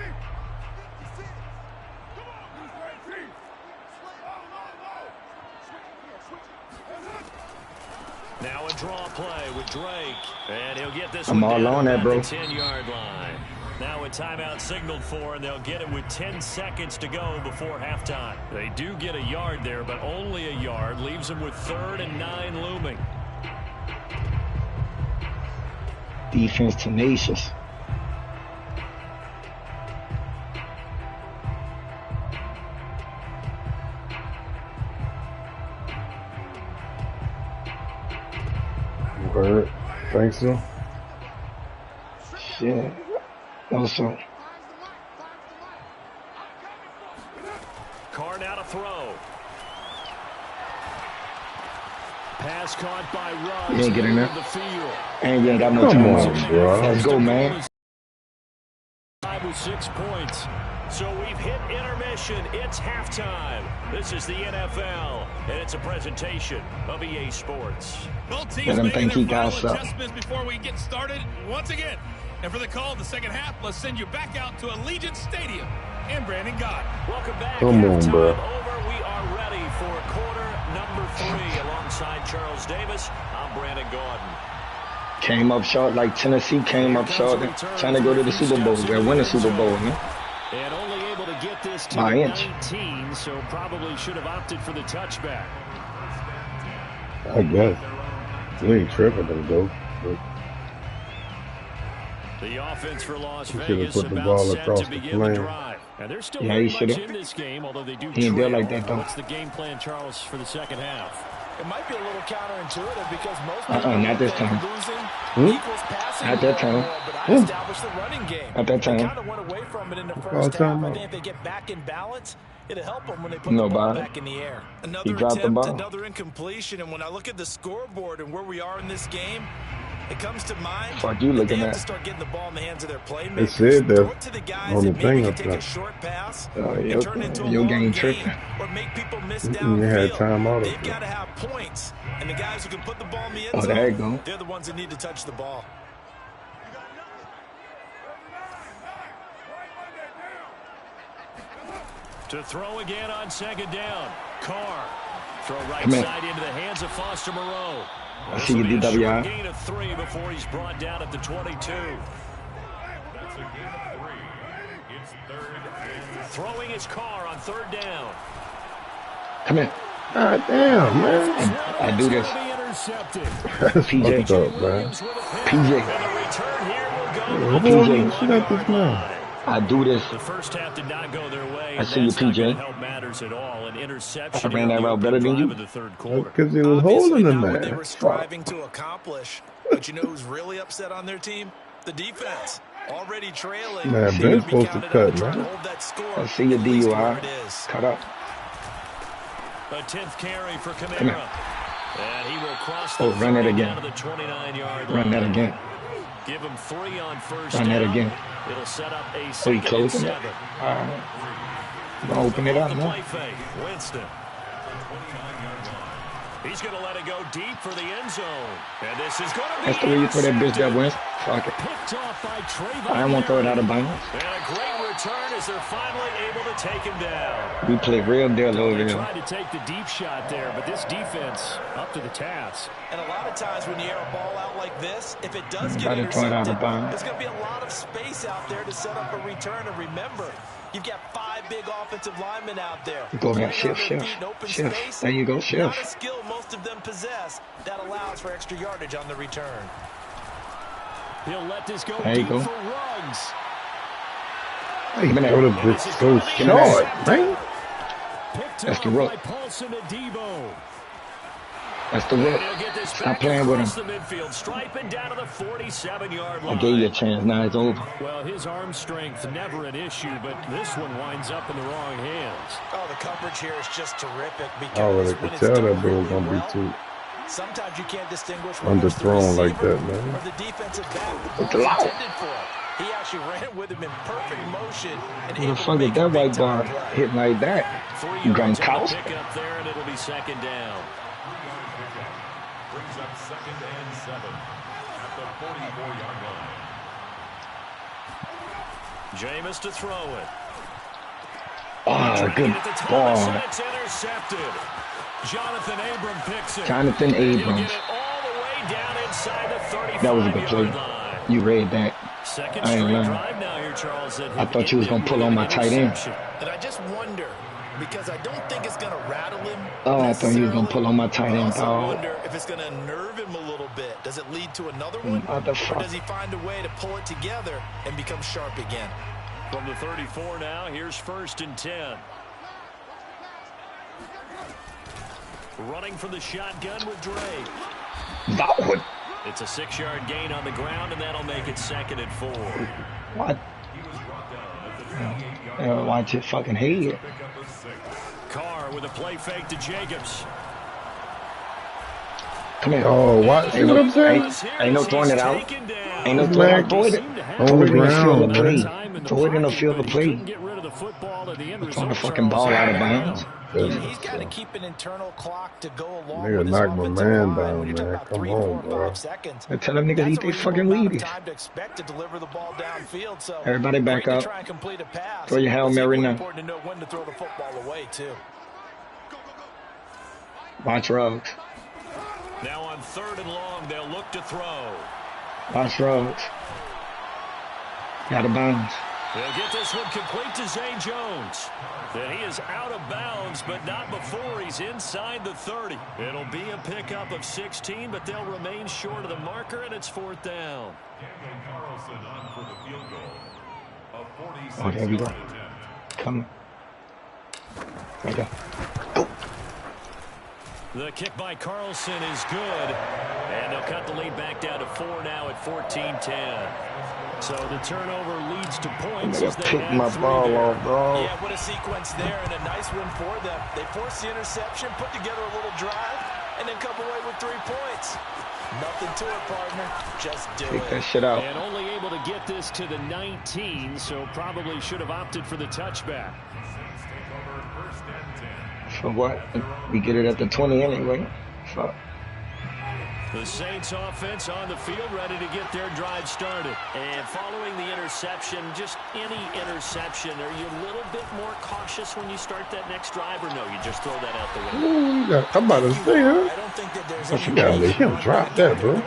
Now a draw play with Drake. And he'll get this I'm one all on that, bro. 10-yard line. Now a timeout signaled for, and they'll get it with 10 seconds to go before halftime. They do get a yard there, but only a yard. Leaves them with 3rd and 9 looming. Defense tenacious. Bird, think so? Shit. Also. Carr now to throw. Pass caught by Ruggs. You ain't getting there. And you ain't got no Come time on, bro. Let's go, man. 5 with 6 points. So we've hit intermission. It's halftime. This is the NFL, and it's a presentation of EA Sports. Both teams making their final adjustments before we get started once again. And for the call of the second half, let's send you back out to Allegiant Stadium in Brandon God. Welcome back. Come on, bro. Over. We are ready for quarter number 3 alongside Charles Davis. I'm Brandon Gordon. Came up short like Tennessee came up short, trying to go to the Super Bowl. They'll win the Super Bowl, man. And only able to get this to by 19, so probably should have opted for the touchback. I guess. We ain't tripping them, though. But the offense for Las Vegas put the ball across the plane. And they're still very much in this game, although they do trail. Like that, though. What's the game plan, Charles, for the second half? It might be a little counterintuitive because most not this time. At that time. Establish the running game. At that time. They kind of went away from it in the first half. I think if they get back in balance, it'll help them when they put the ball back in the air. Another attempt, another incompletion, and when I look at the scoreboard and where we are in this game, it comes to mind. Fuck you looking at? To start getting the ball in the hands of their playmakers. They said that to the guys on the that thing maybe up can take there. a short pass and turn into your a game long tripping. or make people miss You downfield. had time out of They've it. got to have points, and the guys who can put the ball in the end zone, there you go. they're the ones that need to touch the ball. To throw again on second down. Carr. Throw right side into the hands of Foster Moreau. I see you, DWI. Gain of 3 before he's brought down at the 22. Throwing his car on 3rd down. Come here. God damn, man. I do this. That's PJ. fucked up, man. PJ. Hold the shit out this man. I do this. The first half did not go their way. I see you, PJ. Help matters at all. An interception. I ran that route better than you. Because he was holding the man. They were striving to accomplish. But you know who's really upset on their team? The defense. Already trailing. Man, Ben's supposed to cut, man. I see your DUI. Cut up. A 10th carry for Kamara. And he will cross the run it again. down to the 29-yard line. Run that again. Give him 3 on 1st Run that again. It'll set up a Oh, you closing it? All right. I'm going to open it up now. Winston. He's going to let it go deep for the end zone. And this is going to be That's the way you throw that bitch that wins. Fuck it. I don't want to throw it out of bounds. And a great return as they're finally able to take him down. We play real deal over They here. tried to take the deep shot there, but this defense up to the task. And a lot of times when you air a ball out like this, if it does get Try to throw it out intercepted, of bounds. there's going to be a lot of space out there to set up a return. And remember, you've got 5 big offensive linemen out there. Go back, shift. Space, There you go, shift. Not a skill most of them possess that allows for extra yardage on the return. He'll let this go There you deep go. for Ruggs. Hey, throw the bitch so short, man. That's the rook. That's the rook. Stop playing with him. I gave you a chance. Now it's over. Well, his arm strength never an issue, but this one winds up in the wrong hands. Oh, the coverage here is just terrific because I already when could it's tell done that bill was really going to be well, too sometimes you can't distinguish underthrown like that, or man. the defensive back What's was loud? intended for. He actually ran with him in perfect motion and Who the able to fuck is make a that white big-time bar play. hitting like that? 3 yards on the Gronkowski. pick up there, and it'll be 2nd down. Brings up 2nd and 7 at the 44-yard line. Jameis to throw it. Oh, good At the top, ball. it's intercepted. Jonathan Abram picks it. Jonathan He'll Abrams. get it all the way down inside the 35-yard That was a good play. line. You read that. Second I ain't straight lying. drive now here, Charles. I thought you was going to pull on my tight end. And I just wonder, because I don't think it's going to rattle him. Oh, I thought you was going to pull on my tight I end, also dog. wonder if it's going to nerve him a little bit. Does it lead to another one? Or Motherfucker. does he find a way to pull it together and become sharp again? From the 34 now, here's 1st and 10. Running from the shotgun with Drake. That one. It's a 6-yard gain on the ground, and that'll make it 2nd and 4. What? Watch your fucking head. Carr with a play fake to Jacobs. Come here. Oh, what? See what I'm saying? Ain't no throwing it out. Taken down. Ain't no throwing it out. Throw it. Throw it in the field of play. Throw it in the field of play. Throwing the fucking ball out of bounds. He's got to keep an internal clock to go along Nigga with his knocked my offensive man line. down, When you're talking man. about Come 3, on, 4, bro. 5 seconds. I tell them niggas That's eat a they reasonable fucking amount of Wheaties. time to expect to deliver the ball downfield. So Everybody back great to up. try and complete a pass. Throw your Hail It's Mary equally now. important to know when to throw the football away too. Watch Ruggs. Now on 3rd and long, they'll look to throw. Watch Ruggs. Out of bounds. They'll get this one complete to Zay Jones. And he is out of bounds, but not before he's inside the 30. It'll be a pickup of 16, but they'll remain short of the marker, and it's 4th down. Oh, there we go. Come. Right there. The kick by Carlson is good. And they'll cut the lead back down to 4 now at 14-10. So the turnover leads to points. As they pick my ball off, bro. Yeah, what a sequence there, and a nice win for them. They forced the interception, put together a little drive, and then come away with 3 points. Nothing to it, partner. Just do Take it. that shit out. And only able to get this to the 19, so probably should have opted for the touchback. For what? We get it at the 20 anyway. Fuck. The Saints offense on the field, ready to get their drive started. And following the interception, just any interception, are you a little bit more cautious when you start that next drive, or no, you just throw that out the window? Ooh, I'm about to say, huh? I don't think that there's I forgot to let him drop that, bro.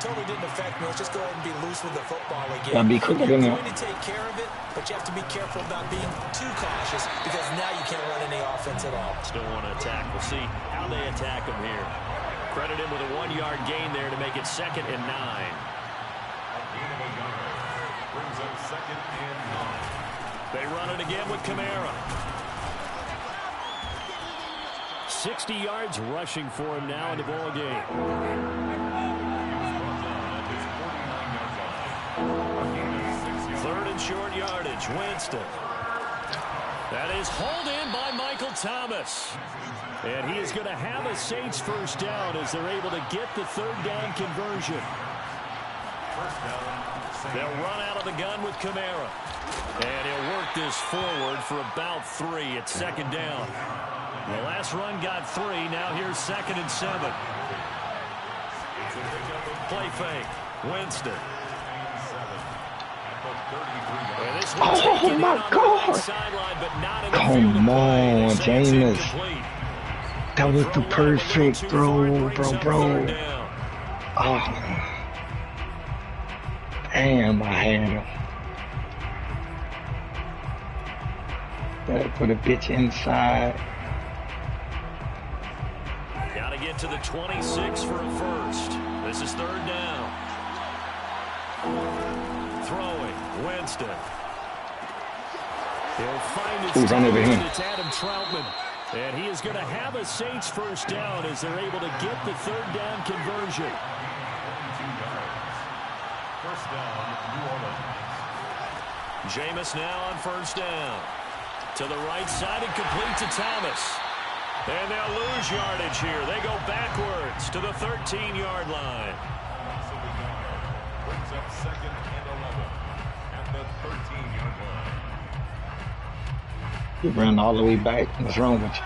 Totally didn't affect let's just go ahead and be loose with the football again. Gotta be quicker than You're that. going to take care of it, but you have to be careful about being too cautious because now you can't run any offense at all. Still want to attack. We'll see how they attack him here. Credit him with a 1-yard gain there to make it 2nd and 9. Brings up 2nd and 9. They run it again with Kamara. 60 yards rushing for him now in the ball game. Third and short yardage. Winston. That is hauled in by Michael Thomas. And he is going to have a Saints first down as they're able to get the 3rd down conversion. They'll run out of the gun with Kamara. And he'll work this forward for about 3. It's 2nd down. The last run got 3. Now here's 2nd and 7. Play fake. Winston. Oh, my God. Come on, James. That was the perfect throw, bro. Oh. Damn, I had him. Gotta put a bitch inside. Gotta get to the 26 for a first. This is 3rd down. Throwing. Winston. He'll find his teammate. It's Adam Troutman. And he is going to have a Saints first down as they're able to get the 3rd down conversion. First down, New Orleans. Jameis now on 1st down. To the right side and complete to Thomas. And they'll lose yardage here. They go backwards to the 13-yard line. Brings up 2nd and 11 at the 13-yard line. You ran all the way back. What's wrong with you?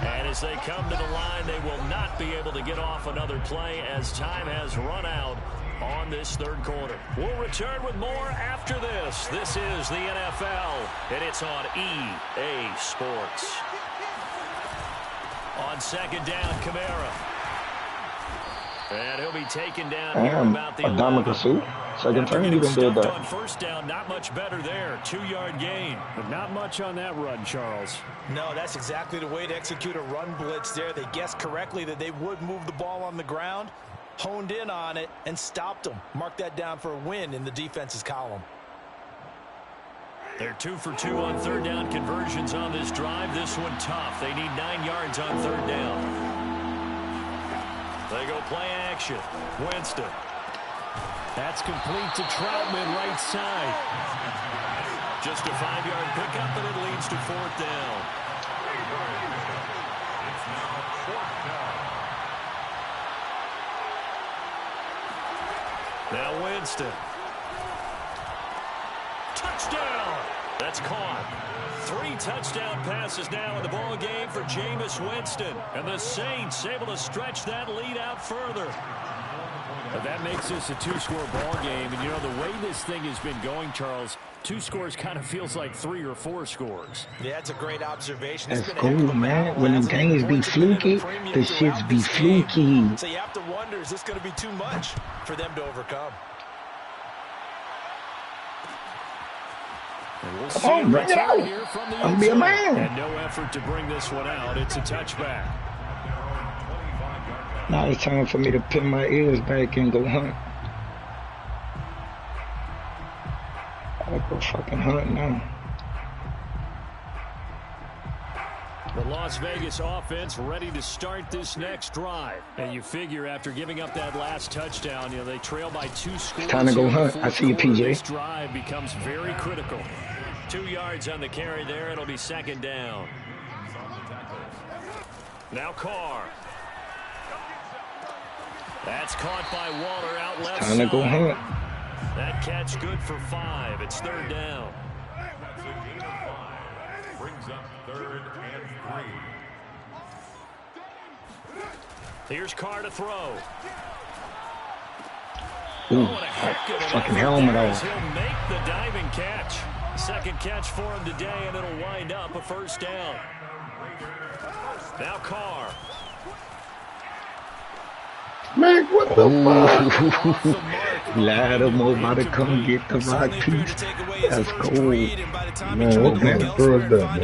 And as they come to the line, they will not be able to get off another play as time has run out on this 3rd quarter. We'll return with more after this. This is the NFL, and it's on EA Sports. On 2nd down, Kamara. And he'll be taken down here about the 11. Second turn, you can do that. On 1st down, not much better there. 2-yard gain. But not much on that run, Charles. No, that's exactly the way to execute a run blitz there. They guessed correctly that they would move the ball on the ground, honed in on it, and stopped them. Mark that down for a win in the defense's column. They're 2 for 2 on 3rd down conversions on this drive. This one tough. They need 9 yards on 3rd down. They go play action. Winston. That's complete to Troutman, right side. Just a 5-yard pickup, and it leads to 4th down. It's now 4th down. Now Winston. Touchdown! That's caught. 3 touchdown passes now in the ball game for Jameis Winston. And the Saints able to stretch that lead out further. But that makes this a 2-score ball game. And, you know, the way this thing has been going, Charles, 2 scores kind of feels like 3 or 4 scores. Yeah, that's a great observation. That's cool, man. When them games be fluky, the shits be fluky. So you have to wonder, is this going to be too much for them to overcome? We'll Come on, bring it out. I'll be a man. And no effort to bring this one out. It's a touchback. Now it's time for me to pin my ears back and go hunt. I go fucking hunt now. The Las Vegas offense ready to start this next drive. And you figure after giving up that last touchdown, you know, they trail by 2 scores. It's time to go hunt. I see you, PJ. This drive becomes very critical. 2 yards on the carry there. It'll be 2nd down. Now Carr. That's caught by Waller out left Time to go hunt. That catch good for 5. It's 3rd down. That's a gain of 5. Brings up 3rd and 3. Here's Carr to throw. Ooh, What a heck of an fucking effort helmet there on. as he'll make the diving catch. Second catch for him today, and it'll wind up a 1st down. Now Carr. Man, Like, what the fuck? Lattimore about to come get the rock piece. That's cool. Man, what kind of throw is that,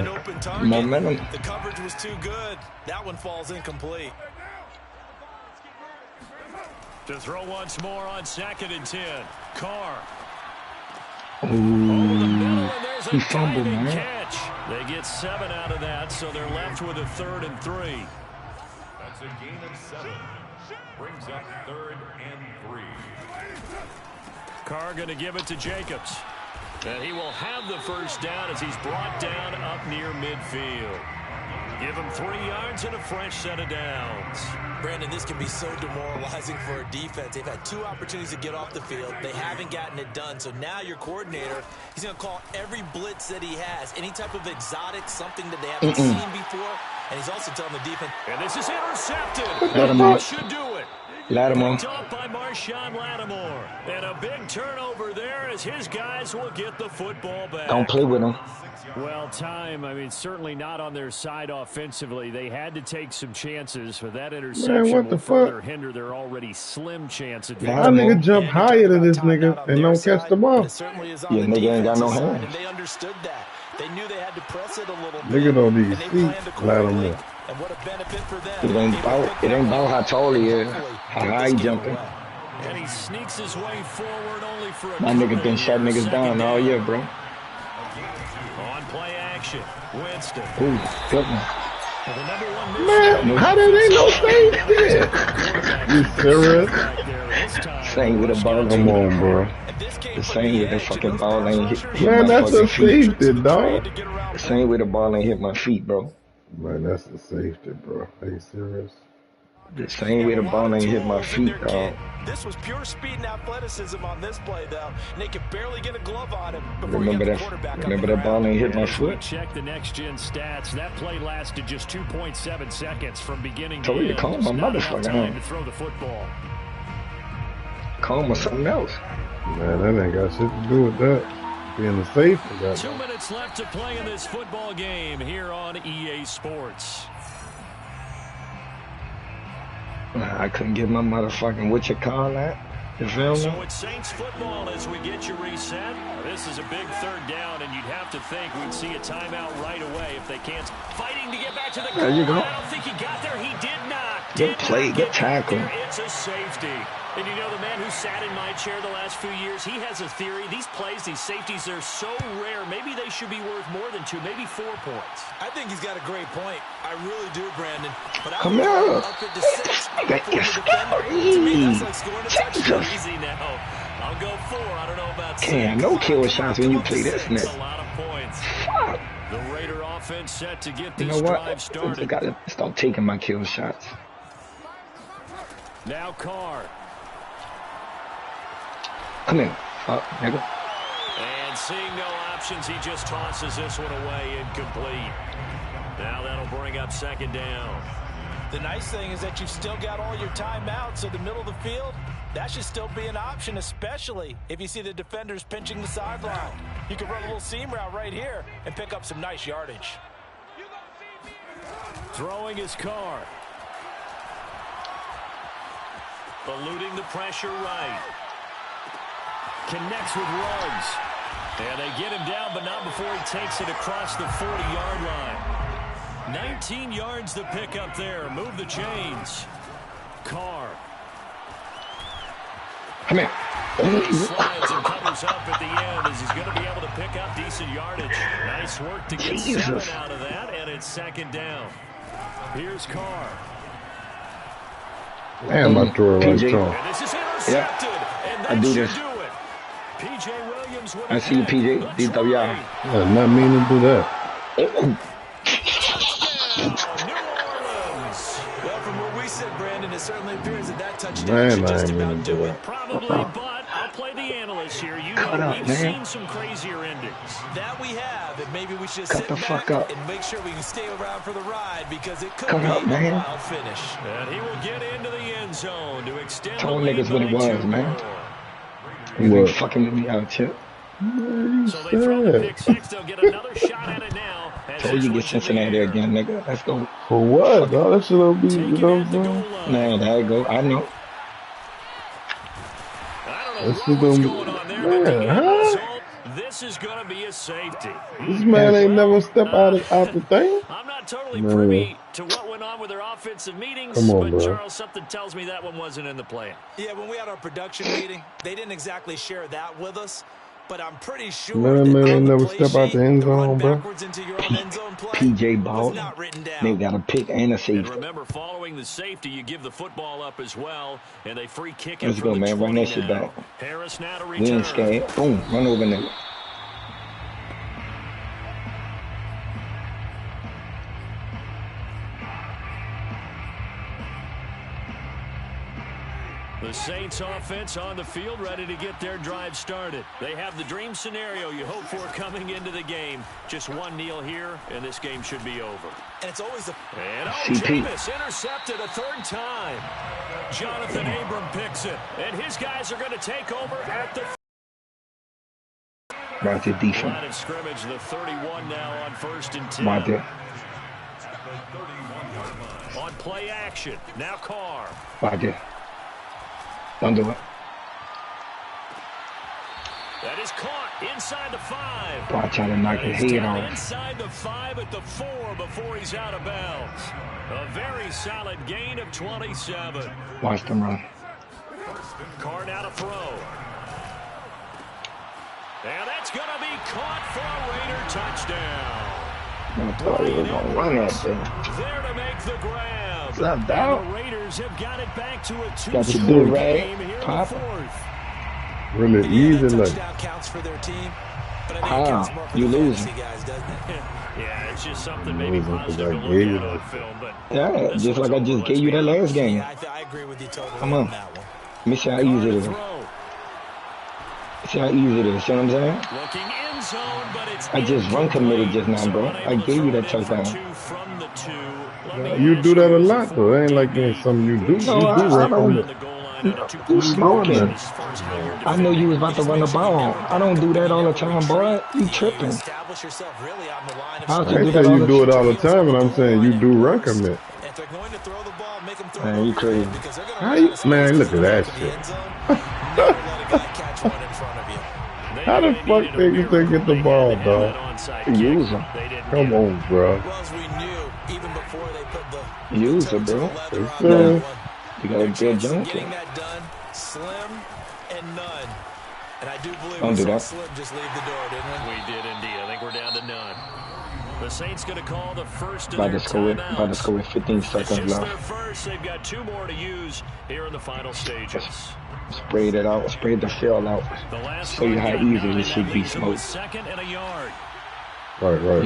man? Momentum. The coverage was too good. That one falls incomplete. To throw once more on 2nd and 10. Carr. Ooh, he fumbled, man. Catch. They get 7 out of that, so they're left with a 3rd and 3. That's a gain of 7. Brings up 3rd and 3. Carr going to give it to Jacobs. And he will have the first down as he's brought down up near midfield. Give him 3 yards and a fresh set of downs. Brandon, this can be so demoralizing for a defense. They've had 2 opportunities to get off the field. They haven't gotten it done. So now your coordinator, he's going to call every blitz that he has, any type of exotic, something that they haven't seen before. And he's also telling the defense. And this is intercepted. Lattimore. Should do it. Lattimore. Picked off by Marshawn Lattimore. And a big turnover there as his guys will get the football back. Don't play with him. Well, time, I mean, certainly not on their side offensively. They had to take some chances for that interception. Man, what the will further fuck? hinder their already slim chance at My nigga jump higher than this nigga and don't catch the ball. Yeah, nigga ain't got no hands. And they understood that. They knew they had to press it a little bit. Nigga don't need and they feet. planned accordingly. Lattimore. And what a benefit for them. It ain't about how tall he is, how high he jumping. And he sneaks his way forward only for a My nigga been shutting niggas down all year, bro. On play action, Winston. Ooh, good one. Man, how did they know safety? You serious? Same with the ball. Come on, bro. The same with the fucking ball ain't hit Man, my that's a fucking feet. safety, dog. The same with the ball ain't hit my feet, bro. Man, that's a safety, bro. Are you serious? The same way the ball ain't hit my feet, dog. This was pure speed and athleticism on this play, though. And they could barely get a glove on him before Remember he got that? the quarterback Remember that ball ain't hit my foot? Check the next-gen stats. That play lasted just 2.7 seconds from beginning to Told you end. to call my Not enough motherfucker time out. to throw the football. Call him or something else. Man, that ain't got shit to do with that. Being a safety, got 2 minutes left to play in this football game here on EA Sports. I couldn't get my motherfucking what you call that. You feel me? So it's Saints football as we get you reset. This is a big 3rd down, and you'd have to think we'd see a timeout right away if they can't. Fighting to get back to the goal. There you go. I don't think he got there. He did not. Good play, good tackle. It's a safety. And you know, the man who sat in my chair the last few years, he has a theory. These plays, these safeties, they're so rare. Maybe they should be worth more than 2, maybe 4 points. I think he's got a great point. I really do, Brandon. But Come here. up it to 6. Nigga, To me, that's like scoring a touchdown. Easy now. I'll go 4. I don't know about 6. Can't no kill shots when you play this That's nigga. a lot of points. Fuck. The Raider offense set to get You this know what? drive I started. gotta stop taking my kill shots. Now Carr. Come here. Fuck, nigga. And seeing no options, he just tosses this one away, incomplete. Now that'll bring up 2nd down. The nice thing is that you've still got all your timeouts, so the middle of the field, that should still be an option, especially if you see the defenders pinching the sideline. You can run a little seam route right here and pick up some nice yardage. Throwing his Carr. Eluding the pressure right. Connects with Ruggs. And they get him down, but not before he takes it across the 40-yard line. 19 yards to pick up there. Move the chains. Carr. Come here. Slides and covers up at the end as he's going to be able to pick up decent yardage. Nice work to get 7 out of that, and it's 2nd down. Here's Carr. Damn, I threw it right PJ. to And this is intercepted. And that I do should this. do it. PJ Williams with I see you, PJ. DWI. I did not mean to do that. New Orleans. Well, from where we sit, Brandon, it certainly appears that that touchdown Man, should I just ain't mean about to do do it. that. Probably, but I'll play the analyst here. You Cut know up, we've man. seen some crazier endings. That we have, and maybe we should Cut sit the back fuck up. and make sure we can stay around for the ride because it could Cut be up, a man. wild finish. And he will get into the end zone to extend Told the lead niggas what it by was, 2 man. more. You been What? fucking with me out, Chip. So they throw the pick 6. They'll get another shot at it now. Told you get Cincinnati again, nigga. Let's go. For what, dog? That shit don't be, you Taking know what at I'm the goal saying? line. Man, there you go. I know. This is what's gonna going on there, but the man, end huh? result, this is going to be a safety. This man ain't Well, never step out the thing. I'm not totally Man, privy to what went on with their offensive come meetings, on, but bro. Charles, something tells me that one wasn't in the plan. Yeah, when we had our production meeting, they didn't exactly share that with us, but I'm pretty sure Man, that man ain't on the never play step out sheet, the end the run zone, bro. backwards into your own end zone play PJ was Ball. not written They down. got a pick and a And safety. remember, following the safety, you give the football up as well, and they free kick it Let's from go, the man. Run 20 that shit now. back. Harris now to We return. ain't scared. Boom. Run over nigga. The Saints offense on the field, ready to get their drive started. They have the dream scenario you hope for coming into the game. Just one kneel here, and this game should be over. And it's always a... And CP. Jameis intercepted a third time. Jonathan Abram picks it, and his guys are going to take over at the... Watch the Line defense. of scrimmage, the 31 now on 1st and 10. Watch it. On play action, now Carr. Watch it. Don't do it. That is caught inside the 5. Watch out and knock And your he's head down off. inside the 5 at the 4 before he's out of bounds. A very solid gain of 27. Watch them run. Carr now to throw. And that's going to be caught for a Raider touchdown. I thought he was gonna run that thing. There to make the grab. What's up, And dog? the Raiders have got it back to a Got your two-score do game rag. here in the Pop. 4th. Really easy, that like. touchdown counts for their team, but I think it How? counts more for You the losing. fantasy guys, doesn't it? Yeah, it's just something maybe Losing 'cause positive I to look gave you at on that. film. But Yeah, this just one's like I over. just Let's gave you that go. last game. Yeah, I agree with you totally Come on on. that one. Let me see how Carr easy it to is. throw. See how easy it is. See what I'm saying? Looking end zone, but it's I just run committed incomplete. just now, bro. So I unable to gave you throw that it in for touchdown. 2 from the 2. You do that a lot, though. It ain't like it's something you do. No, You I do run don't. from it. You smoking. As far as how you're I know you was about to run the ball. I don't do that all the time, boy. You You tripping. establish yourself really on the line of How's I you ain't do say that all you the do it time? all the time, but I'm saying you do run commit. If they're going to throw the ball, make them throw Man, it over you crazy. your head, because they're going to How run you, out of man, space look to at throw that it in the shit. end zone. Never let a guy catch one in front of you. How the fuck they get the ball, dog? Use them. Come on, bro. Well, as we knew, even before they put the Use toe it, to the bro. leather Yes, on that sir. one. You got Their a good chances of jump. getting that done, slim and none. And I do believe Don't we do saw that. Slim just leave the door, didn't we? We did indeed. I think we're down to none. The Saints going to call the first of About their to score with 15 It's seconds just their left. first. They've got 2 more to use here in the final stages. Sprayed it out. Sprayed the field out. The last Show you how drive got easy 9. this should That be leaves them with smoked. 2nd and a yard. Right.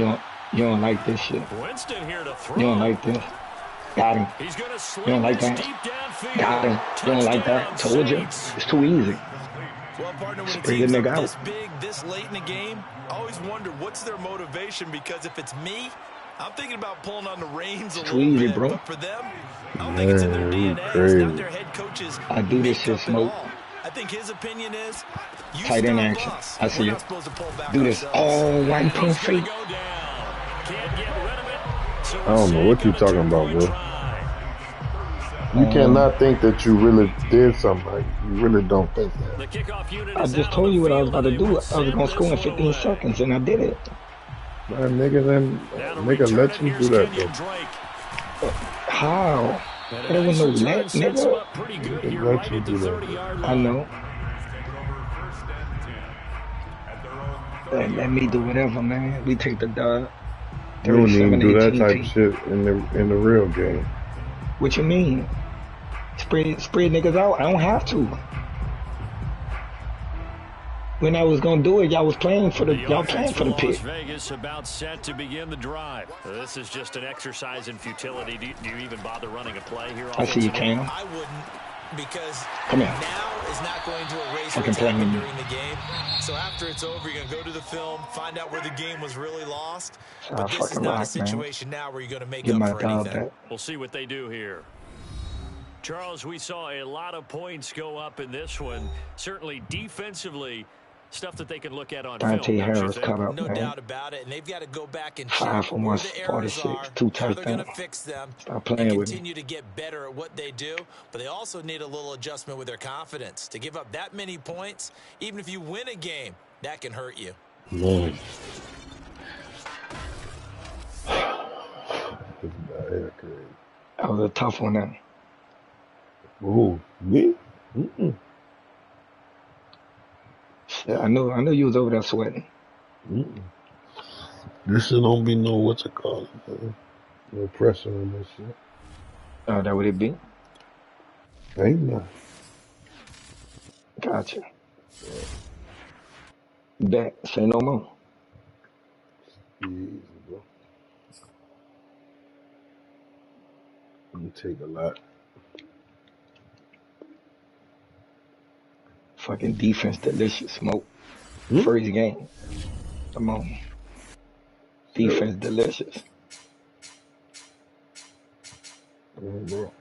You don't like this shit. Winston here to throw. You don't like this. Got him. He's going to You sling don't like this that. deep downfield. Got him. You don't like that. Touchdown, Told you. Saints. It's too easy. Well, partner, when Spray teams the are nigga this out. big, this late in the game, I always wonder what's their motivation, because if it's me, I'm thinking about pulling on the reins a It's too little easy, bit. bro. But for them, I don't think it's in their Man, you DNA. It's crazy. not their head coach's I do this shit, makeup at Smoke. all. I think his opinion is, you Tight end stop action. us. I see We're it. not supposed to pull back Do this ourselves. all white pump He's going fake. to go down. Can't get rid of it. So I don't know what you're talking about, bro. You cannot think that you really did something. Like, you really don't think that. The kickoff unit I is just out told on you the what I was field, about to and do. they I will was send gonna score in this one 15 away. seconds, and I did it. Man, nigga, Now to nigga return let it, you here's do that, Kenyon though. Drake. How? And There a was nice no return let, sets him nigga. up pretty good They here let right you at the do that. 30-yard I line. know. Let me do whatever, man. We take the dub. You don't even do that 37-18 type of P. shit in the real game. What you mean? Spread niggas out. I don't have to. When I was gonna do it, y'all was playing for y'all playing for the Las pick. Vegas about set to begin the drive. This is just an exercise in futility. Do you even bother running a play here? I see you, offensively? Cam. I wouldn't, because Come here. now is not going to erase Fucking what's play happened me. during the game. So after it's over, you're going to go to the film, find out where the game was really lost. Ah, But this is fucking not a rock, man. situation now where you're going to make Get up my for dog anything. back. We'll see what they do here. Charles, we saw a lot of points go up in this one. Certainly defensively, Stuff that they can look at on film, Dante don't you Harris think? cut up, No man. doubt about it, and they've got to go back and 5 check for where the errors 146, are, 2 how they're going to touchdowns. fix them, Stop and playing with me. continue to get better at what they do. But they also need a little adjustment with their confidence. To give up that many points, even if you win a game, that can hurt you. Man. That was a tough one now. Ooh, me? Mm-mm. Yeah, I know you was over there sweating. Mm-mm. This shit don't be no what you call it, man. No pressure on this shit. Oh, that would it be? Ain't nothing. Gotcha. Bet. Say no more. Easy, bro. You take a lot. Fucking defense delicious, smoke. First game. Come on. Defense delicious. Bro.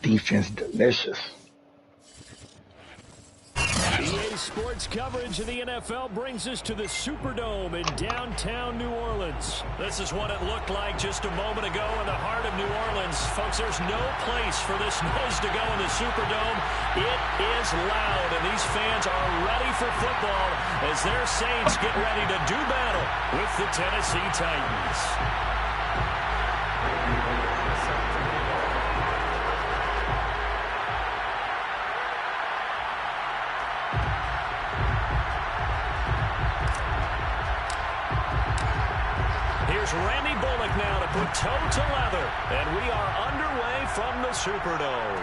Defense delicious. EA Sports coverage of the NFL brings us to the Superdome in downtown New Orleans. This is what it looked like just a moment ago in the heart of New Orleans. Folks, there's no place for this noise to go in the Superdome. It is loud, and these fans are ready for football as their Saints get ready to do battle with the Tennessee Titans. Randy Bullock now to put toe to leather, and we are underway from the Superdome.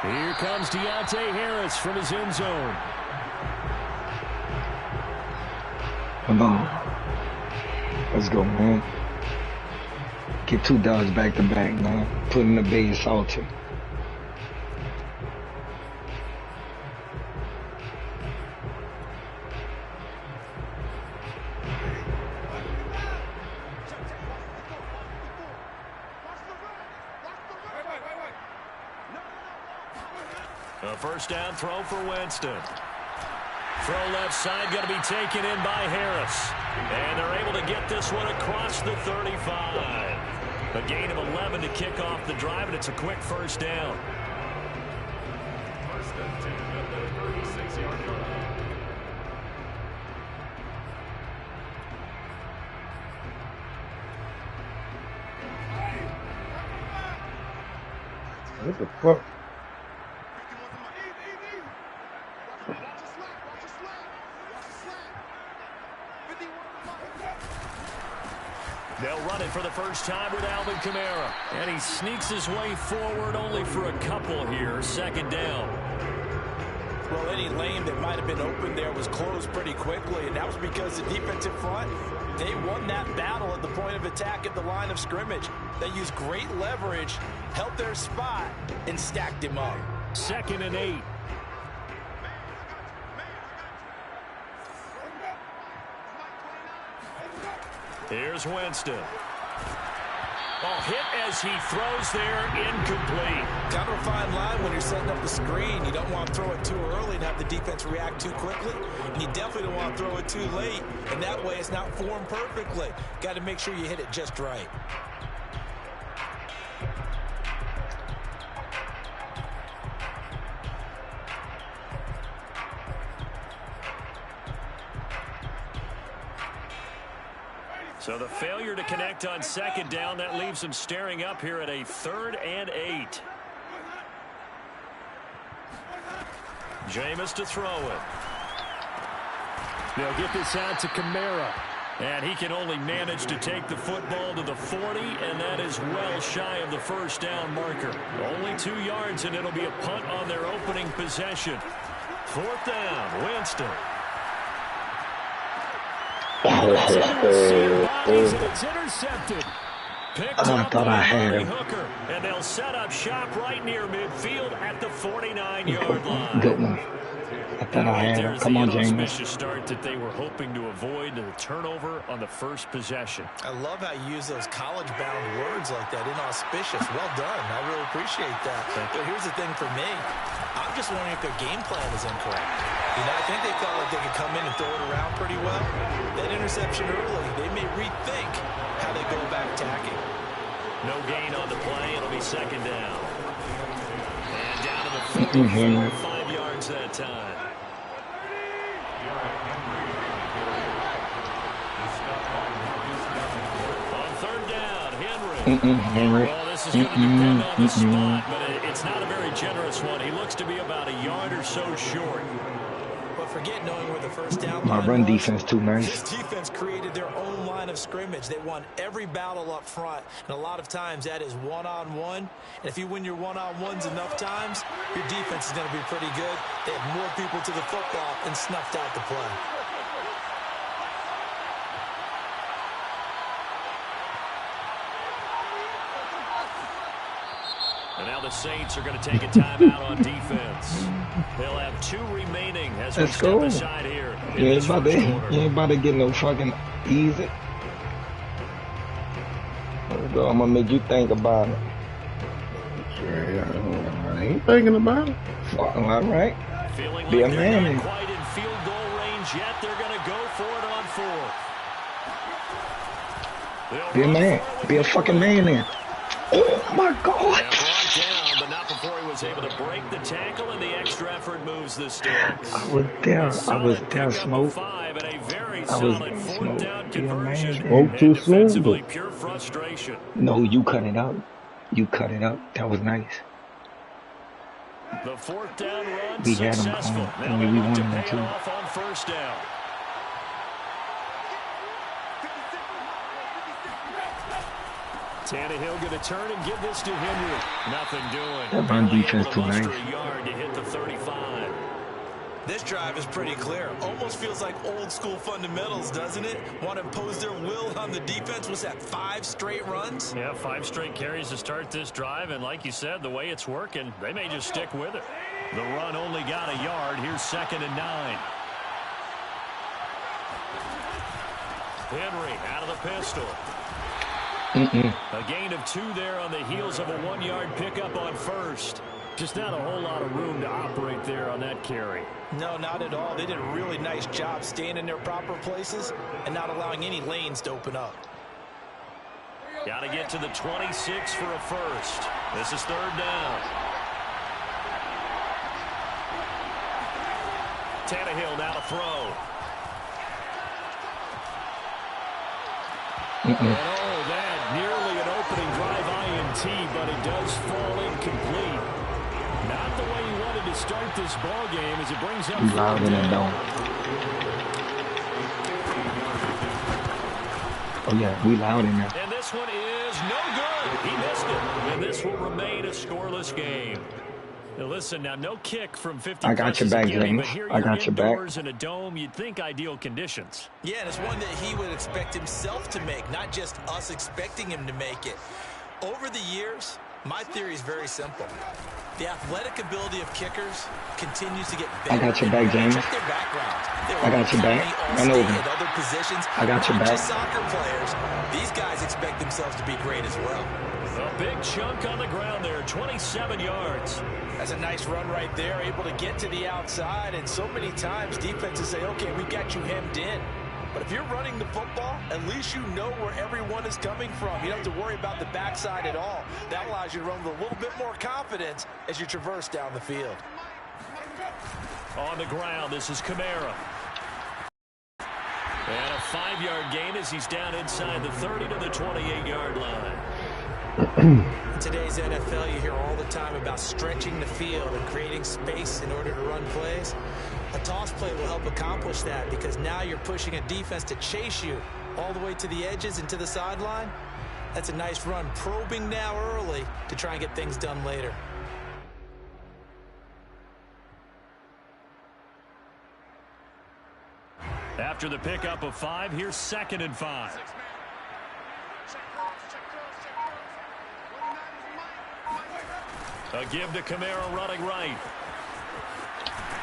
Here comes Deontay Harris from his end zone. Come on. Let's go, man. Get 2 dogs back to back, man. Put in the bay salty. A first down throw for Winston. Throw left side, going to be taken in by Harris. And they're able to get this one across the 35. A gain of 11 to kick off the drive, and it's a quick first down. First and 10 at the 36-yard line. What the fuck? They'll run it for the first time with Alvin Kamara. And he sneaks his way forward only for a couple here. Second down. Well, any lane that might have been open there was closed pretty quickly, and that was because the defensive front, they won that battle at the point of attack at the line of scrimmage. They used great leverage, held their spot, and stacked him up. 2nd and 8. Here's Winston. Oh, hit as he throws there, incomplete. Kind of a fine line when you're setting up the screen. You don't want to throw it too early and have the defense react too quickly. And you definitely don't want to throw it too late. And that way it's not formed perfectly. Got to make sure you hit it just right. So the failure to connect on second down, that leaves them staring up here at a 3rd and 8. Jameis to throw it. They'll get this out to Kamara. And he can only manage to take the football to the 40, and that is well shy of the first down marker. Only 2 yards, and it'll be a punt on their opening possession. 4th down, Winston. It's intercepted. Picked I up thought I had by him. Hooker, and they'll set up shop right near midfield at the 49-yard line. Good one. I thought I had him. There's Come the on, James. inauspicious start that they were hoping to avoid, the turnover on the first possession. I love how you use those college-bound words like that, inauspicious. Well done. I really appreciate that. But here's the thing for me. I'm just wondering if their game plan is incorrect. You know, I think they felt like they could come in and throw it around pretty well. That interception early, they may rethink how they go about attacking. No gain on the play. It'll be 2nd down. And down to the 5 yards that time. On 3rd down, Henry. Well, this is going to depend on the spot, but it's not a very generous one. He looks to be about a yard or so short. But forget knowing where the first down My line run was. defense too nice. This defense created their own line of scrimmage. They won every battle up front, and a lot of times that is one-on-one. And if you win your one-on-ones enough times, your defense is going to be pretty good. They have more people to the football and snuffed out the play. And now the Saints are going to take a timeout on defense. They'll have 2 remaining as we Let's step go. aside here in You this ain't first quarter. about to get no fucking easy. Let's go. I'm gonna make you think about it. Yeah, I ain't thinking about it. Fuck, all right. Feeling Be like a they're man. not quite in field goal range yet. They're going to go for it on 4th. They'll Be a run man. for it Be a with fucking the man then. Oh my And God. brought down, but not before he was able to break the tackle, and the extra effort moves the sticks. I was there. Smoke. 5 and a very I was solid there, 4th Smoke. down Be a man. conversion. Smoke And too soon, defensively, but- pure frustration. No, you cut it out. You cut it out. That was nice. The 4th down run We had 'em successful. on. Now I they mean, we look to wanted 'em pay too. it off on 1st down. Tannehill going to turn and give this to Henry. Nothing doing. That run Barely defense able to too muster nice. a yard to hit the 35. This drive is pretty clear. Almost feels like old school fundamentals, doesn't it? Want to impose their will on the defense. What's that, 5 straight runs? Yeah, 5 straight carries to start this drive, and like you said, the way it's working, they may just stick with it. The run only got a yard. Here's 2nd and 9. Henry out of the pistol. A gain of 2 there on the heels of a 1-yard pickup on 1st. Just not a whole lot of room to operate there on that carry. No, not at all. They did a really nice job staying in their proper places and not allowing any lanes to open up. Got to get to the 26 for a first. This is 3rd down. Tannehill now to throw. And oh, that nearly an opening drive INT, but it does fall incomplete. Not the way he wanted to start this ball game as it brings up We loud in 4th the down. dome. Oh yeah, we loud in there. And this one is no good. He missed it. And this will remain a scoreless game. Now listen, now no kick from 50 I got your plus is a back, gimme, but James. here I you're got your back. indoors in a dome, you'd think ideal conditions. Yeah, and it's one that he would expect himself to make, not just us expecting him to make it. Over the years, My theory is very simple. The athletic ability of kickers continues to get better. I got your back, James. Check their backgrounds. I got your back. Run over. At other positions. I got your Not back. just soccer players. These guys expect themselves to be great as well. A big chunk on the ground there, 27 yards. That's a nice run right there, able to get to the outside. And so many times defenses say, okay, we got you hemmed in. But if you're running the football, at least you know where everyone is coming from. You don't have to worry about the backside at all. That allows you to run with a little bit more confidence as you traverse down the field. On the ground, this is Kamara. And a 5-yard gain as he's down inside the 30 to the 28-yard line. In today's NFL, you hear all the time about stretching the field and creating space in order to run plays. A toss play will help accomplish that because now you're pushing a defense to chase you all the way to the edges and to the sideline. That's a nice run, probing now early to try and get things done later. After the pickup of 5, here's 2nd and 5. A give to Kamara running right.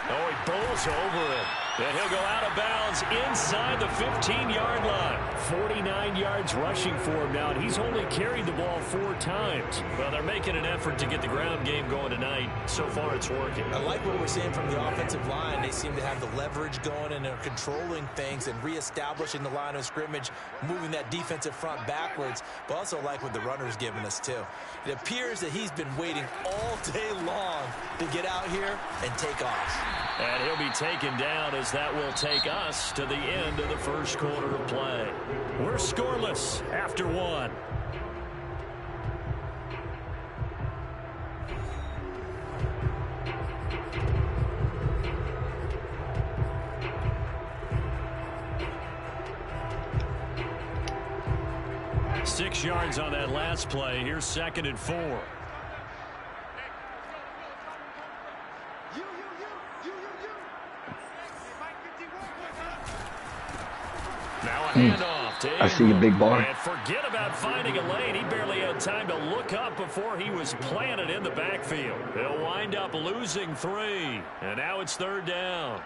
Oh, he bowls over it. And he'll go out of bounds inside the 15-yard line. 49 yards rushing for him now, and he's only carried the ball 4 times. Well, they're making an effort to get the ground game going tonight. So far, it's working. I like what we're seeing from the offensive line. They seem to have the leverage going, and they're controlling things and reestablishing the line of scrimmage, moving that defensive front backwards. But also like what the runner's giving us, too. It appears that he's been waiting all day long to get out here and take off. And he'll be taken down as that will take us to the end of the first quarter of play. We're scoreless after 1. Six yards on that last play. Here's 2nd and 4. Now a handoff to I see you, big boy. And forget about finding a lane. He barely had time to look up before he was planted in the backfield. He'll wind up losing 3. And now it's 3rd down.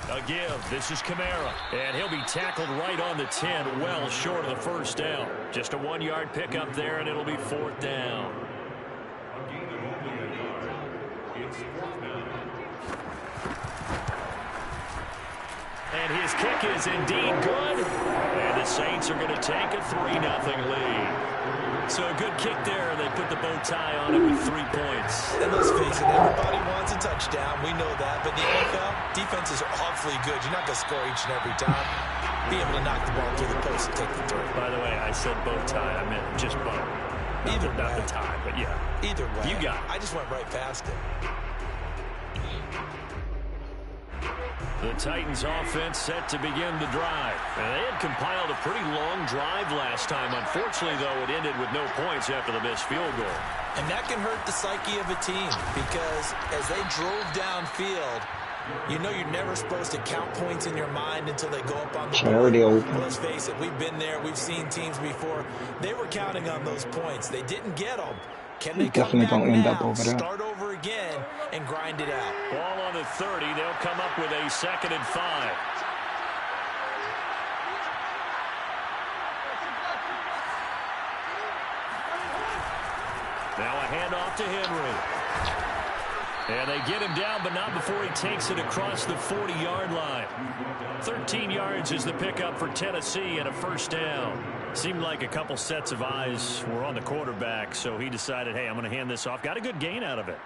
A give. This is Kamara. And he'll be tackled right on the 10, well short of the first down. Just a 1-yard pickup there, and it'll be 4th down. And his kick is indeed good. And the Saints are going to take a 3-0 lead. So a good kick there. They put the bow tie on it with 3 points. And let's face it, everybody wants a touchdown. We know that. But the NFL, defenses are awfully good. You're not going to score each and every time. Be able to knock the ball through the post and take the throw. By the way, I said bow tie. I meant just bow. Not the tie, but yeah. Either way. You got it. I just went right past it. The Titans offense set to begin the drive. And they had compiled a pretty long drive last time. Unfortunately, though, it ended with no points after the missed field goal. And that can hurt the psyche of a team because as they drove downfield, you know you're never supposed to count points in your mind until they go up on the board. But let's face it, we've been there. We've seen teams before. They were counting on those points. They didn't get them. Can they definitely come gonna end back up now, over there. start over again, and grind it out? Ball on the 30. They'll come up with a 2nd and 5. Now a handoff to Henry. And they get him down, but not before he takes it across the 40-yard line. 13 yards is the pickup for Tennessee and a 1st down. Seemed like a couple sets of eyes were on the quarterback, so he decided, hey, I'm going to hand this off. Got a good gain out of it.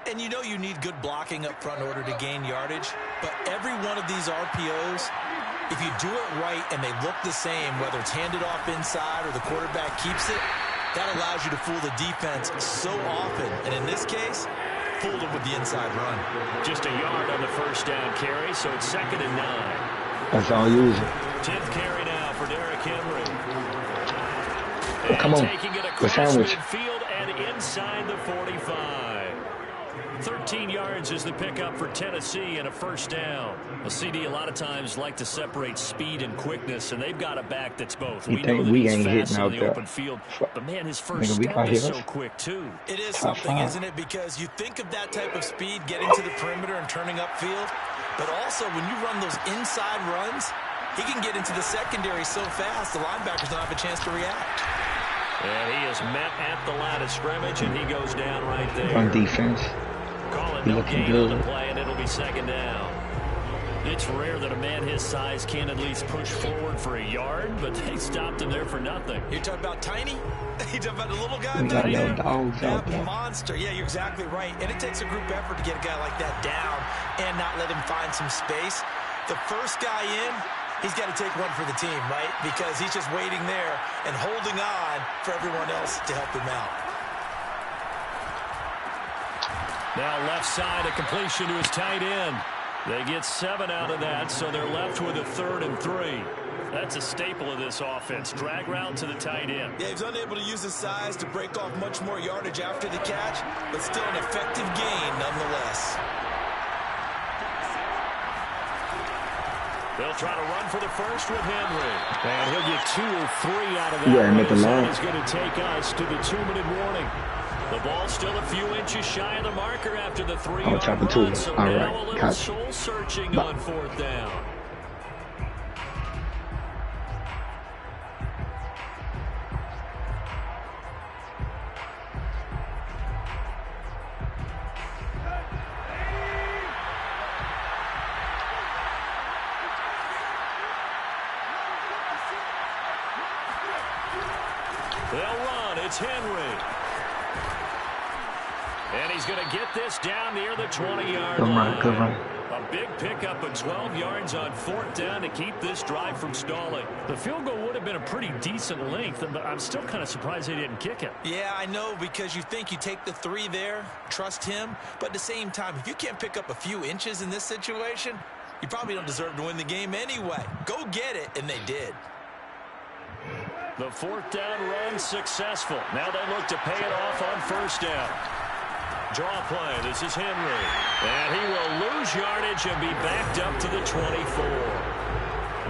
And you know you need good blocking up front in order to gain yardage, but every one of these RPOs, if you do it right and they look the same, whether it's handed off inside or the quarterback keeps it, that allows you to fool the defense so often. And in this case, fooled them with the inside run. Just a yard on the 1st down carry, so it's 2nd and 9. That's all using. 10th carry now for Derrick Henry. Oh, come on. Taking it The across sandwich. midfield and inside the 45. 13 yards is the pickup for Tennessee and a first down. A CD a lot of times like to separate speed and quickness, and they've got a back that's both. We know that we he's ain't fast hitting in out the there? open field, but man, his first Nigga, we step got is hit so us. quick too. It is Top something, five. isn't it? Because you think of that type of speed getting to the perimeter and turning upfield, but also when you run those inside runs, he can get into the secondary so fast the linebackers don't have a chance to react. And he is met at the line of scrimmage, and he goes down right there. On defense. Call it He no looking gain on the good. play, and it'll be second down. It's rare that a man his size can at least push forward for a yard, but they stopped him there for nothing. You're talking about tiny? You're talking about the little guy We got back little there? dogs out That there. monster. Yeah, you're exactly right. And it takes a group effort to get a guy like that down and not let him find some space. The first guy in, he's got to take one for the team, right? Because he's just waiting there and holding on for everyone else to help him out. Now left side, a completion to his tight end. They get 7 out of that, so they're left with a 3rd and 3. That's a staple of this offense. Drag route to the tight end. Yeah, he's unable to use his size to break off much more yardage after the catch, but still an effective gain nonetheless. They'll try to run for the first with Henry. And he'll get 2 or 3 out of that. Yeah, make a line. He's going to take us to the 2-minute warning. The ball's still a few inches shy of the marker after the 3-yard chopping to run. it. So All now right, a little gotcha. soul searching on 4th down. They'll run. It's Henry. And he's going to get this down near the 20-yard line. Good run. A big pickup of 12 yards on 4th down to keep this drive from stalling. The field goal would have been a pretty decent length, but I'm still kind of surprised they didn't kick it. Yeah, I know, because you think you take the 3 there, trust him, but at the same time, if you can't pick up a few inches in this situation, you probably don't deserve to win the game anyway. Go get it, and they did. The 4th down run successful. Now they look to pay it off on 1st down. Draw play. This is Henry. And he will lose yardage and be backed up to the 24.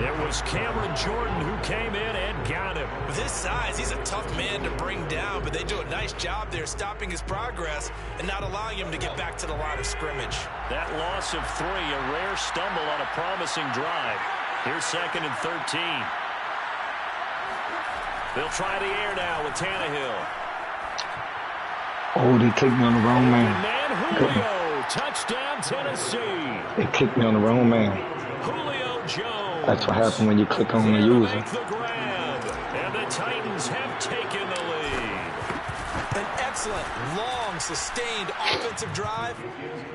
It was Cameron Jordan who came in and got him. With his size, he's a tough man to bring down, but they do a nice job there stopping his progress and not allowing him to get back to the line of scrimmage. That loss of 3, a rare stumble on a promising drive. Here's 2nd and 13. They'll try the air now with Tannehill. Oh, they clicked me on the wrong man. Julio, touchdown Tennessee. They clicked me on the wrong man. Julio Jones. That's what happened when you click on the user. Make the grab. And the Titans have taken the lead. An excellent, long, sustained offensive drive.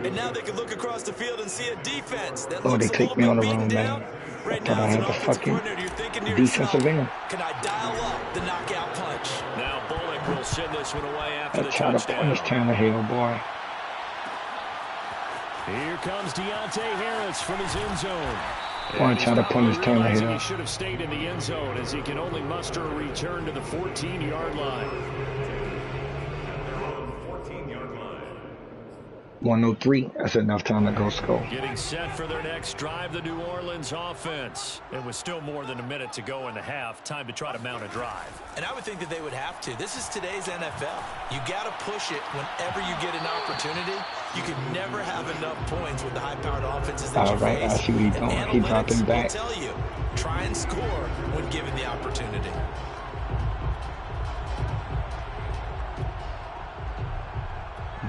And now they can look across the field and see a defense that Oh, looks they a clicked little me bit on the beaten wrong down. man. Right I thought now, I as an had the offensive fucking coordinator, you're thinking to yourself, defensive end. can I dial up the knockout punch? Now Bullock will send this one away after the I try to touchdown. punish Tannehill, boy. Here comes Deontay Harris from his end zone. Boy, try to punish He Tannehill. should have stayed in the end zone as he can only muster a return to the 14-yard line. 14-yard line. 103. That's enough time to go score. Getting set for their next drive, the New Orleans offense. It was still more than a minute to go in the half. Time to try to mount a drive. And I would think that they would have to. This is today's NFL. You got to push it whenever you get an opportunity. You can never have enough points with the high-powered offenses that you All right, face. I see what he's And doing. He dropping analytics back. will tell you, try and score when given the opportunity.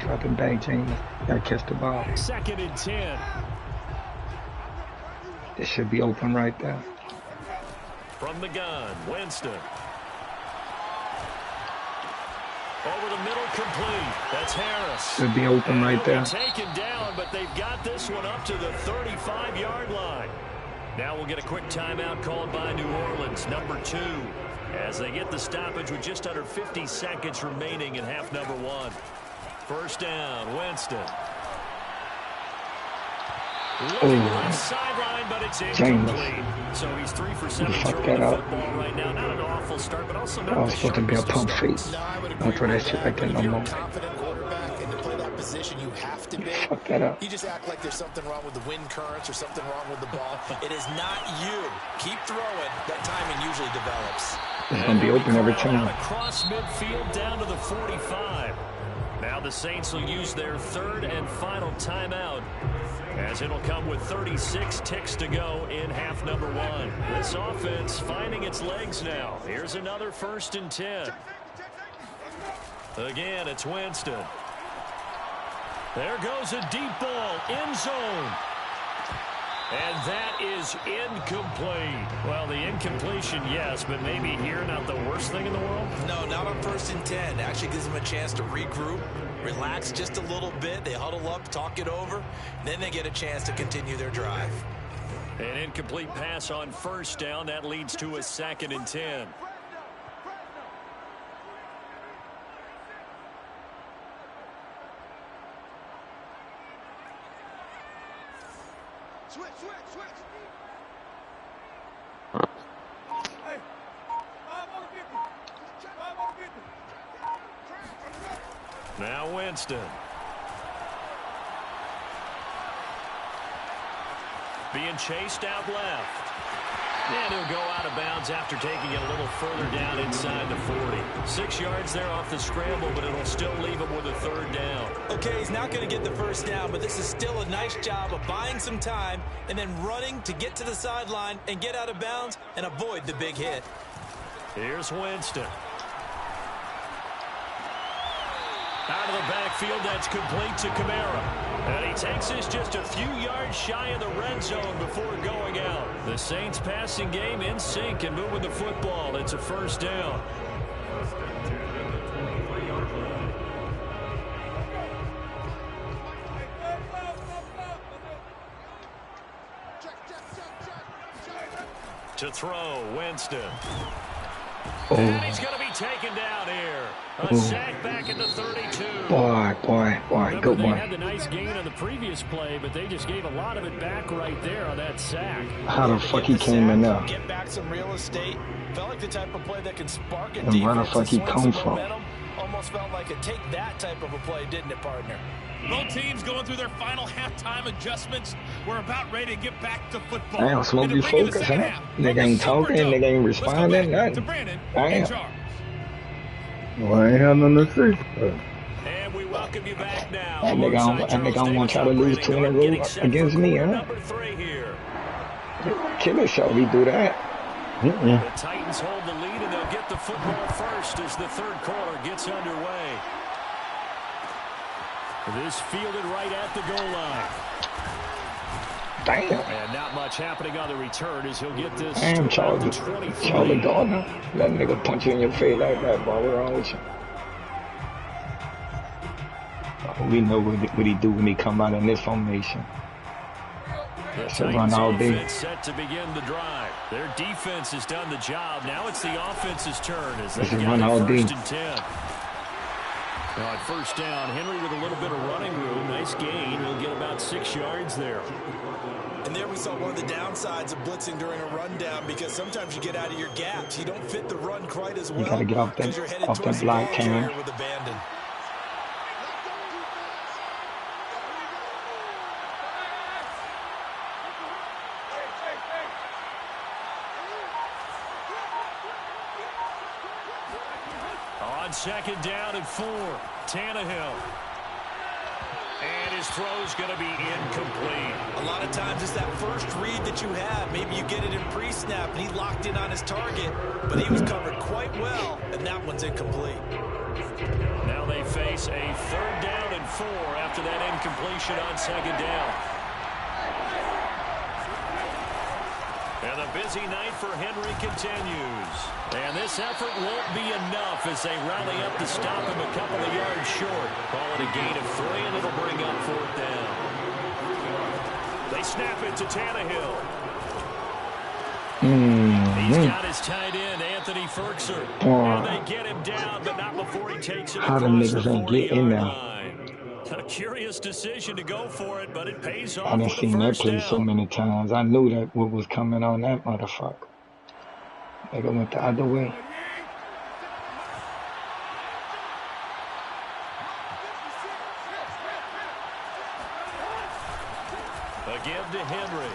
Dropping back, James. Gotta catch the ball. 2nd and 10. It should be open right there. From the gun, Winston. Over the middle, complete. That's Harris. Should be open right there. Taken down, but they've got this one up to the 35-yard line. Now we'll get a quick timeout called by New Orleans, number 2, as they get the stoppage with just under 50 seconds remaining in half number 1. First down, Winston. Looking left sideline, but it's incomplete. So he's 3 for 7 throwing the football right now. Not an awful start, but also not I was supposed to be a pump fake. No, I would agree Don't throw that with shit like that But no if you're more. a confident quarterback and to play that position you have to be, Fuck that up. you just act like there's something wrong with the wind currents or something wrong with the ball. It is not you. Keep throwing. That timing usually develops. It's going to be open every time. Across midfield down to the 45. Now the Saints will use their third and final timeout, as it'll come with 36 ticks to go in half number one. This offense finding its legs now. Here's another 1st and 10. Again, it's Winston. There goes a deep ball, end zone. And that is incomplete. Well, the incompletion, yes, but maybe here not the worst thing in the world? No, not on 1st and 10. Actually gives them a chance to regroup, relax just a little bit. They huddle up, talk it over, then they get a chance to continue their drive. An incomplete pass on 1st down. That leads to a 2nd and 10. Now Winston. Being chased out left. And he'll go out of bounds after taking it a little further down inside the 40. 6 yards there off the scramble, but it'll still leave him with a 3rd down. Okay, he's not going to get the 1st down, but this is still a nice job of buying some time and then running to get to the sideline and get out of bounds and avoid the big hit. Here's Winston. Out of the backfield, that's complete to Kamara. And he takes this just a few yards shy of the red zone before going out. The Saints passing game in sync and moving the football. It's a 1st down. To throw, Winston. And he's going to be taken down here. A sack back at the 32. Boy, good They one. had the nice gain on the previous play, but they just gave a lot of it back right there on that sack. How the fuck he came in there? Get back some real estate. Felt like the type of play that can spark a And where the defense fuck he and swing come some from? momentum. Almost felt like a take that type of a play, didn't it, partner? Both teams going through their final halftime adjustments. We're about ready to get back to football. Damn, Smoke, And to you bring in the focused, second huh? half, Nigga from the ain't talking, Superdome. nigga ain't Let's go responding, back nothing. to Brandon Damn. in charge. Well, I ain't had nothing to say. And we welcome you back now. That nigga don't want y'all to lose 2 in a row against me, huh? Number 3 here. Killer show, we do that. The Titans hold the lead, and they'll get the football first as the 3rd quarter gets underway. This fielded right at the goal line. Damn. And not much happening on the return as he'll get this Damn, to about the Charlie 23. Gardner. That nigga punch you in your face like that, boy. What's wrong with you? Oh, we know what he do when he come out in this formation. The Should run Titans all day. offense set to begin the drive. Their defense has done the job. Now it's the offense's turn as they Should get run all it day. 1st and 10. Now at 1st down, Henry with a little bit of running room. Nice gain. He'll get about 6 yards there. And there we saw one of the downsides of blitzing during a rundown, because sometimes you get out of your gaps. You don't fit the run quite as well. You gotta get off because you're headed that towards the block, ball Cam. carrier with abandon. On 2nd down and 4, Tannehill. And his throw's going to be incomplete. A lot of times it's that first read that you have. Maybe you get it in pre-snap, and he locked in on his target, but he was covered quite well, and that one's incomplete. Now they face a 3rd down and 4 after that incompletion on 2nd down. And the busy night for Henry continues. And this effort won't be enough as they rally up to stop him a couple of yards short. Call it a gain of 3, and it'll bring up 4th down. They snap it to Tannehill. He's got his tight end, Anthony Ferkser. And they get him down, but not before he takes it How the across the niggas ain't get in 40-yard there? line. A curious decision to go for it, but it pays off I done with a seen that 1st play down. so many times. I knew that what was coming on that motherfucker. Nigga went the other way. to Henry.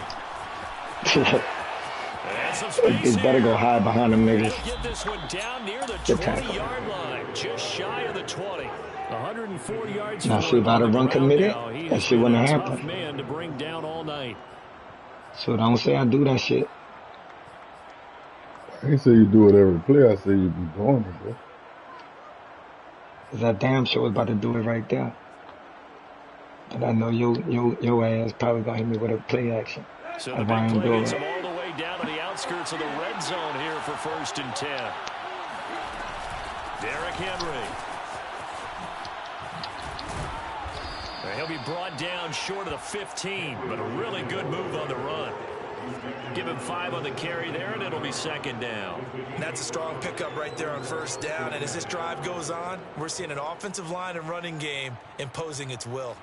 It's better go hide behind them niggas. Get this one down near the 20-yard line, just shy of the 20. 104 yards. Now see, if I'd have run committed, that shit wouldn't have happened. Man to bring down all night. So don't say I do that shit. I ain't say you do it every play. I say you be doing it, bro. Cause that damn sure was about to do it right there. But I know your ass probably gonna hit me with a play action. So the big play gets him all the way down to the outskirts of the red zone here for 1st and 10. Derrick Henry. He'll be brought down short of the 15, but a really good move on the run. Give him 5 on the carry there, and it'll be 2nd down. And that's a strong pickup right there on 1st down. And as this drive goes on, we're seeing an offensive line and running game imposing its will.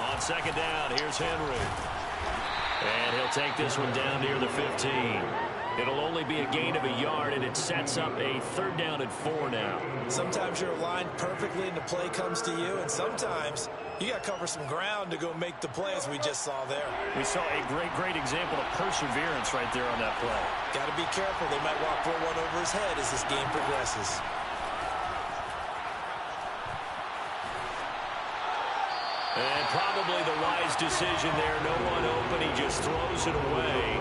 On 2nd down, here's Henry. And he'll take this one down near the 15. It'll only be a gain of a yard, and it sets up a 3rd down and 4 now. Sometimes you're aligned perfectly and the play comes to you, and sometimes you got to cover some ground to go make the play, as we just saw there. We saw a great example of perseverance right there on that play. Got to be careful. They might walk throw one over his head as this game progresses. And probably the wise decision there. No one open. He just throws it away.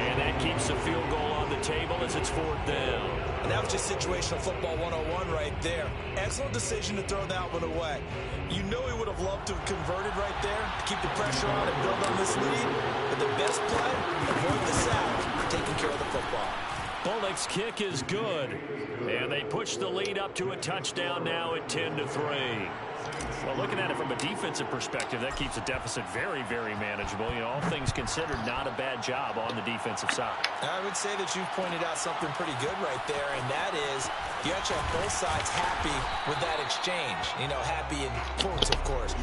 And that keeps the field goal on the table as it's 4th down. And that was just situational football 101 right there. Excellent decision to throw that one away. You know he would have loved to have converted right there to keep the pressure on and build on this lead. But the best play, avoid the sack, taking care of the football. Bullock's kick is good. And they push the lead up to a touchdown now at 10-3. Well, looking at it from a defensive perspective, that keeps the deficit very manageable. You know, all things considered, not a bad job on the defensive side. I would say that you've pointed out something pretty good right there, and that is you actually have both sides happy with that exchange. You know, happy in quotes, of course.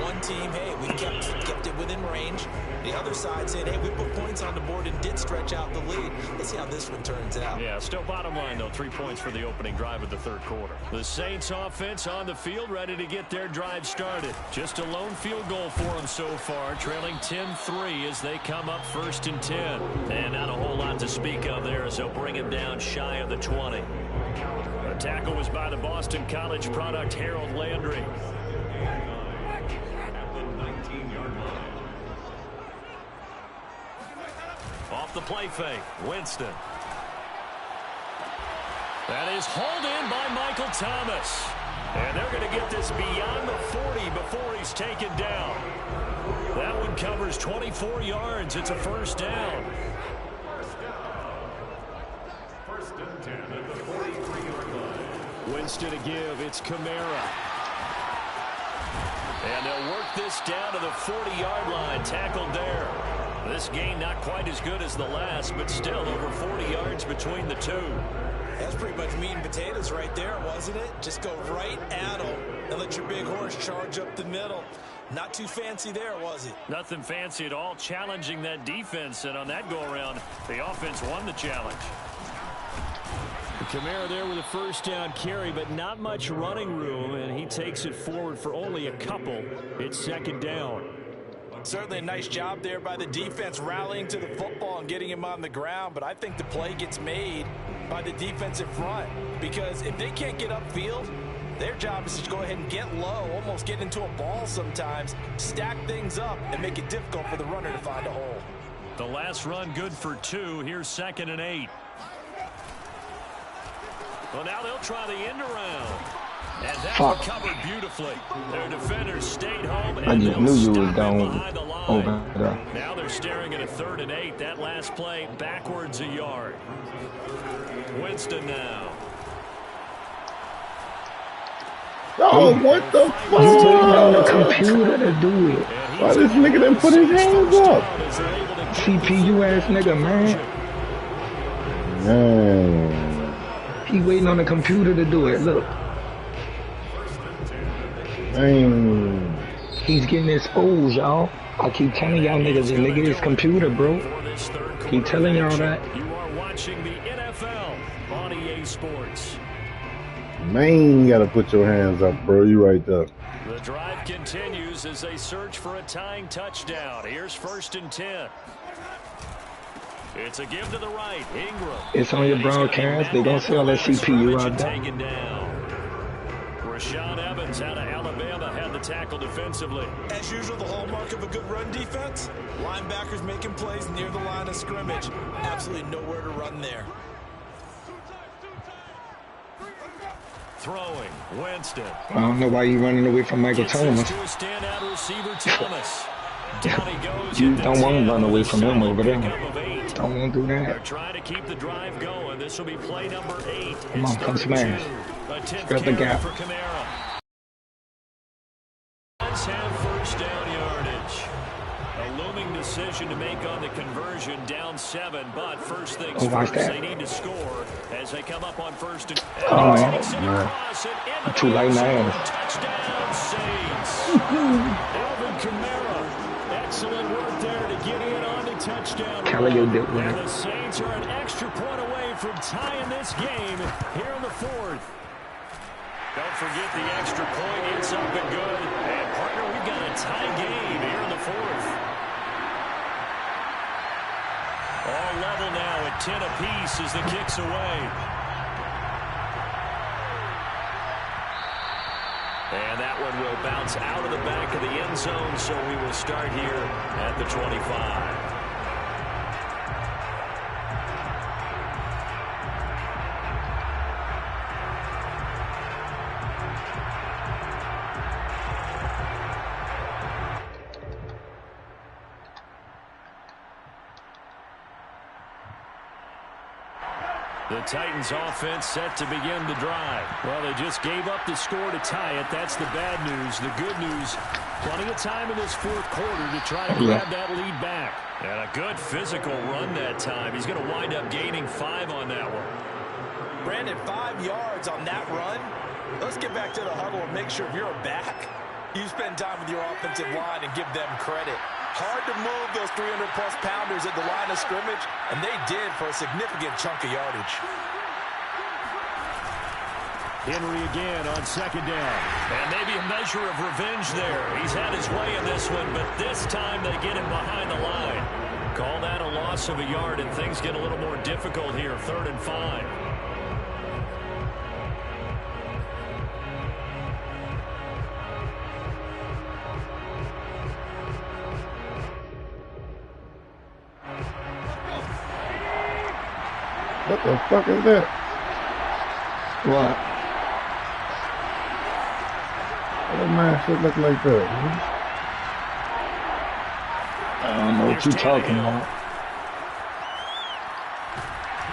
One team, hey, we kept it within range. The other side saying, hey, we put points on the board and did stretch out the lead. Let's see how this one turns out. Yeah, still bottom line, though, 3 points for the opening drive of the 3rd quarter. The Saints offense on the field, ready to get their drive started. Just a lone field goal for them so far, trailing 10-3 as they come up 1st and 10. And not a whole lot to speak of there as they'll bring him down shy of the 20. The tackle was by the Boston College product, Harold Landry. Off the play fake, Winston. That is hauled in by Michael Thomas. And they're going to get this beyond the 40 before he's taken down. That one covers 24 yards. It's a 1st down. 1st and 10 at the 43-yard line. Winston to give. It's Kamara. And they'll work this down to the 40-yard line. Tackled there. This gain not quite as good as the last, but still over 40 yards between the two. That's pretty much meat and potatoes right there, wasn't it? Just go right at them and let your big horse charge up the middle. Not too fancy there, was it? Nothing fancy at all, challenging that defense. And on that go-around, the offense won the challenge. Kamara there with a 1st down carry, but not much running room, and he takes it forward for only a couple. It's 2nd down. Certainly a nice job there by the defense rallying to the football and getting him on the ground, but I think the play gets made by the defensive front, because if they can't get upfield, their job is to go ahead and get low, almost get into a ball sometimes, stack things up, and make it difficult for the runner to find a hole. The last run good for 2. Here's 2nd and 8. Well, now they'll try the end around. And that one covered beautifully. Their defenders stayed home, and I just knew you was going over there. Now they're staring at a 3rd and 8. That last play backwards a yard. Winston now. Oh, what the fuck? You waiting on the computer to do it. Why this nigga didn't put his hands up? CPU ass nigga, man. Man. He waiting on the computer to do it. Look. Man. He's getting exposed, y'all. I keep telling y'all niggas, the nigga is computer, bro. For this 3rd Keep telling y'all that. You are watching the NFL on EA Sports. Man, you gotta put your hands up, bro. You right there. The drive continues as they search for a tying touchdown. Here's 1st and 10. It's a give to the right. Ingram. It's on your broadcast. They're going to sell that CPU out there. Taken down. Rashaan Evans out of Alabama had the tackle defensively. As usual, the hallmark of a good run defense, linebackers making plays near the line of scrimmage. Absolutely nowhere to run there. Throwing, Winston. I don't know why you running away from Michael Thomas. To a standout receiver, Thomas. Down he goes. You don't want to run away from him over there. Don't want to do that. They're trying to keep the drive going. This will be play number 8. Come on, come smash. Got the gap. For Kamara. Let's have 1st down yardage. A looming decision to make on the conversion, down 7, but first things first, they need to score as they come up on 1st and... Oh, man. Too late now. Touchdown, Saints. Alvin Kamara. Excellent work there to get in on the touchdown. And the Saints are an extra point away from tying this game here in the 4th. Don't forget the extra point. It's up and good. And, partner, we've got a tie game here in the 4th. All level now at 10 apiece as the kick's away. And that one will bounce out of the back of the end zone, so we will start here at the 25. The Titans offense set to begin the drive. Well, they just gave up the score to tie it. That's the bad news. The good news, plenty of time in this 4th quarter to try to grab that lead back. And a good physical run that time. He's going to wind up gaining 5 on that one. Brandon, 5 yards on that run. Let's get back to the huddle and make sure if you're a back, you spend time with your offensive line and give them credit. Hard to move those 300-plus pounders at the line of scrimmage, and they did for a significant chunk of yardage. Henry again on 2nd down. And maybe a measure of revenge there. He's had his way in this one, but this time they get him behind the line. Call that a loss of a yard, and things get a little more difficult here. 3rd and 5. What the fuck is that? What? That man should look like that, man. I don't know what you talking about.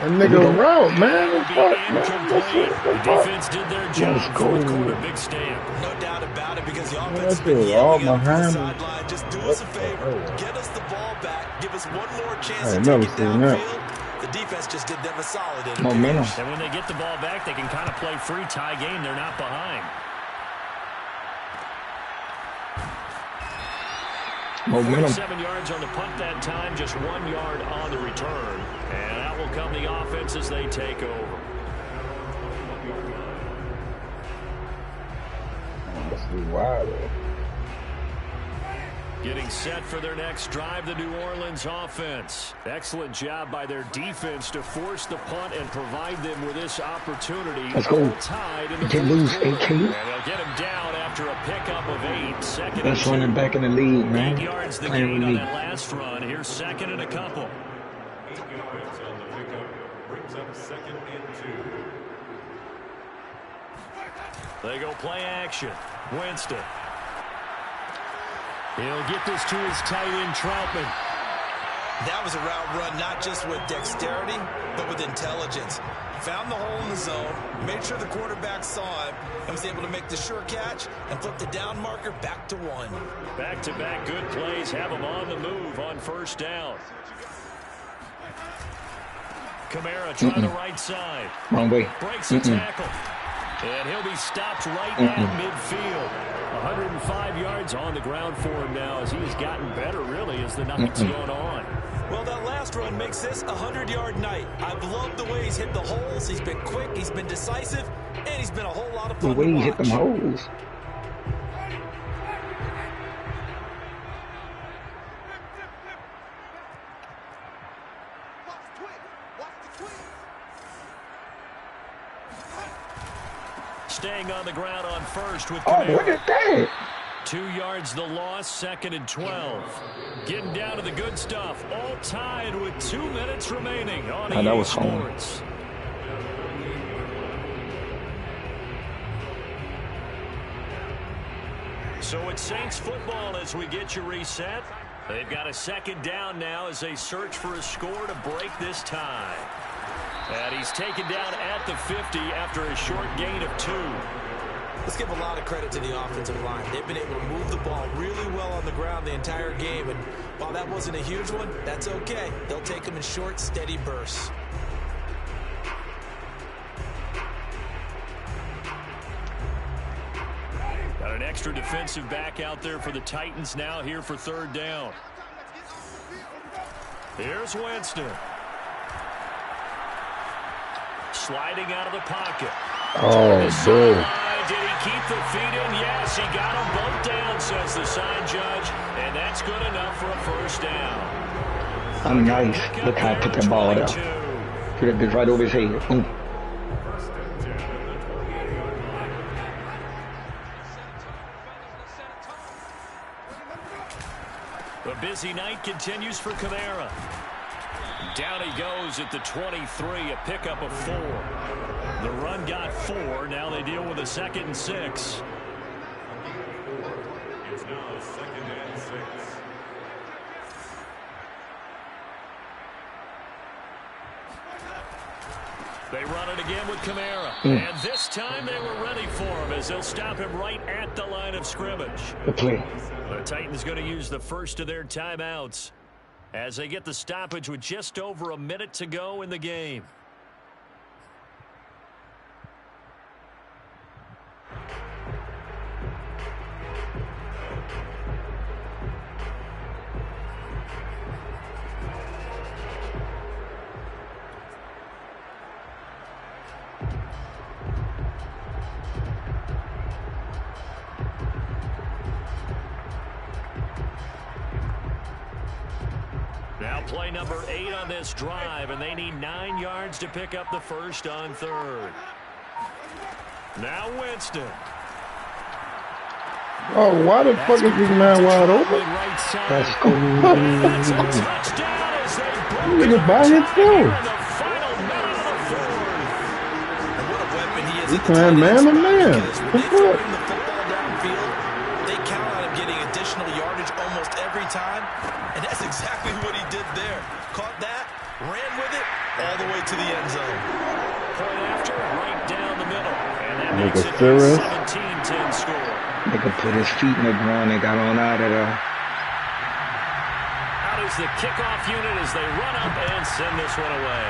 That nigga route, man. The defense did their job. 4th quarter, big stand. No doubt about it, because the offense been yelling on the sideline. Just do us a favor. Get us the ball back. Give us one more chance to never take it seen that. downfield. The defense just did them a solid. Momentum. And when they get the ball back, they can kind of play free tie game. They're not behind. Momentum. 7 yards on the punt that time, just 1 yard on the return. And out will come the offense as they take over. Must be wild. Getting set for their next drive, the New Orleans offense. Excellent job by their defense to force the punt and provide them with this opportunity. Let's go. Tied in the Get loose, AK. And they'll get him down after a pickup of 8. 2nd Best and running back in the league, 8 man. yards the Playing gain with on me. that last run. Here's 2nd and a couple. 8 yards on the pickup. Brings up 2nd and 2. They go play action. Winston. He'll get this to his tight end, Troutman. That was a route run not just with dexterity, but with intelligence. Found the hole in the zone, made sure the quarterback saw it, and was able to make the sure catch and flip the down marker back to 1. Back-to-back good plays have him on the move on 1st down. Kamara trying the right side. Wrong way. Breaks the tackle. And he'll be stopped right at midfield. 105 yards on the ground for him now as he's gotten better, really, as the night's gone on. Well, that last run makes this a 100-yard night. I've loved the way he's hit the holes. He's been quick, he's been decisive, and he's been a whole lot of fun The way to he watch. hit them holes. Staying on the ground on first with Oh, look at that. 2 yards the loss, 2nd and 12. Getting down to the good stuff. All tied with 2 minutes remaining on Oh, that EA was home. Sports. So it's Saints football as we get you reset. They've got a 2nd down now as they search for a score to break this tie. And he's taken down at the 50 after a short gain of 2. Let's give a lot of credit to the offensive line. They've been able to move the ball really well on the ground the entire game. And while that wasn't a huge one, that's okay. They'll take them in short, steady bursts. Got an extra defensive back out there for the Titans now here for 3rd down. Here's Winston. Sliding out of the pocket. Oh, boy. Did he keep the feet in? Yes, he got them both down, says the sign judge. And that's good enough for a 1st down. I'm nice. Look how I put that ball out. Put it right over his head. Boom. The busy night continues for Kamara. Down he goes at the 23, a pickup of 4. The run got 4. Now they deal with a 2nd and 6. It's now 2nd and 6. They run it again with Kamara. And this time they were ready for him as they'll stop him right at the line of scrimmage. Good play. The Titans going to use the first of their timeouts as they get the stoppage with just over a minute to go in the game. Now play number 8 on this drive, and they need 9 yards to pick up the first on 3rd. Now Winston. Oh, why the fuck is this man wide open? That's cool. That's a touchdown as they broke Nigga by in himself. the final minute of the 4th. And what a weapon he is. He playing man to man. Because when they throw him the football downfield, they count on him getting additional yardage almost every time. And that's exactly what he did there. Caught that, ran with it, all the way to the end zone. Point after, right down the middle. And that Nigga makes it a serious? 17-10 score. Nigga put his feet in the ground and got on out of there. Out is the kickoff unit as they run up and send this one away.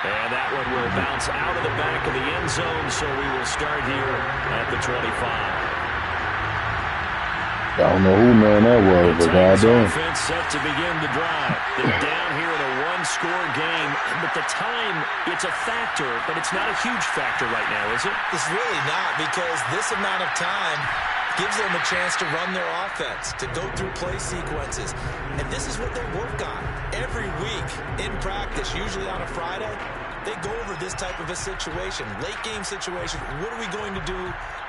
And that one will bounce out of the back of the end zone, so we will start here at the 25. I don't know who, man, that was, but goddamn. Offense set to begin the drive. They're down here in a one-score game, but the time, it's a factor, but it's not a huge factor right now, is it? It's really not, because this amount of time gives them a chance to run their offense, to go through play sequences. And this is what they work on every week in practice, usually on a Friday. They go over this type of a situation, late game situation. What are we going to do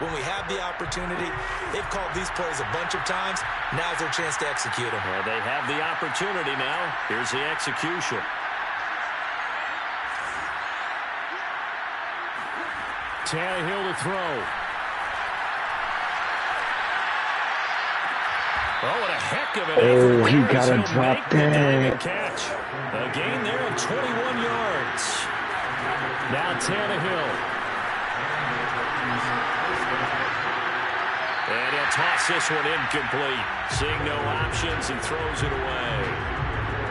when we have the opportunity? They've called these plays a bunch of times. Now's their chance to execute them. Well, they have the opportunity now. Here's the execution. Tannehill to throw. Oh, what a heck of an effort. Oh, he there as gotta he'll drop make the diving that. catch. A gain there of 21 yards. Now Tannehill. And he'll toss this one incomplete. Seeing no options and throws it away.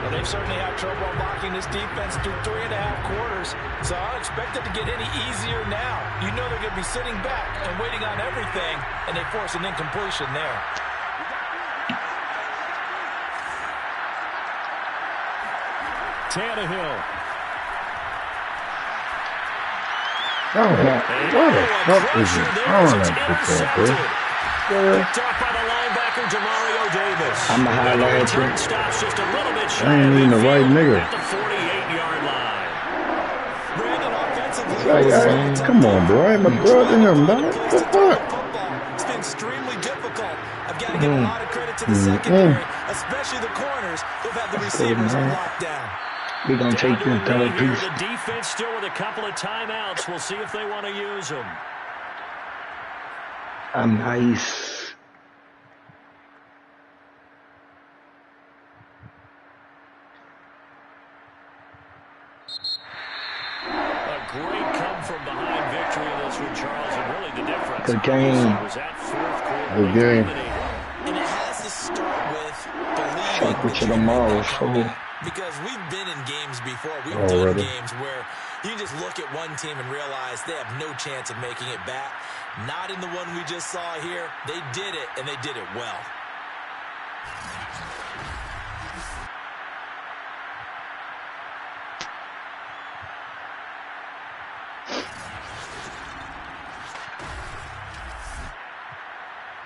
Well, they've certainly had trouble unlocking this defense through 3.5 quarters, so I don't expect it to get any easier now. You know they're going to be sitting back and waiting on everything, and they force an incompletion there. Tannehill. Oh, what the fuck is it? Oh, that bro. Picked off by the linebacker, Demario Davis. I'm a highlight return stops just a little bit shy I ain't even the right nigga. at the 48-yard line. Brandon, offensively, Come on, bro. I ain't my brother him, dog. What the fuck? It's been extremely difficult. I've got to give a lot of credit to the secondary, especially the corners who've had the receivers on lockdown. We're going to take this third piece. The defense still with a couple of timeouts. We'll see if they want to use them. I'm nice. A great come-from-behind victory in this one, Charles, and really the difference. Good game. Was that fourth quarter Good game. And it has to start with believing Fuck with that you you can tomorrow, make a comeback. fool. Because we've been in games before. We've done Already. games where you just look at one team and realize they have no chance of making it back. Not in the one we just saw here. They did it, and they did it well.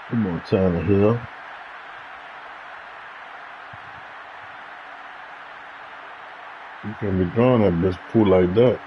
Come on, Tannehill. You can't be drawing that bitch pool like that.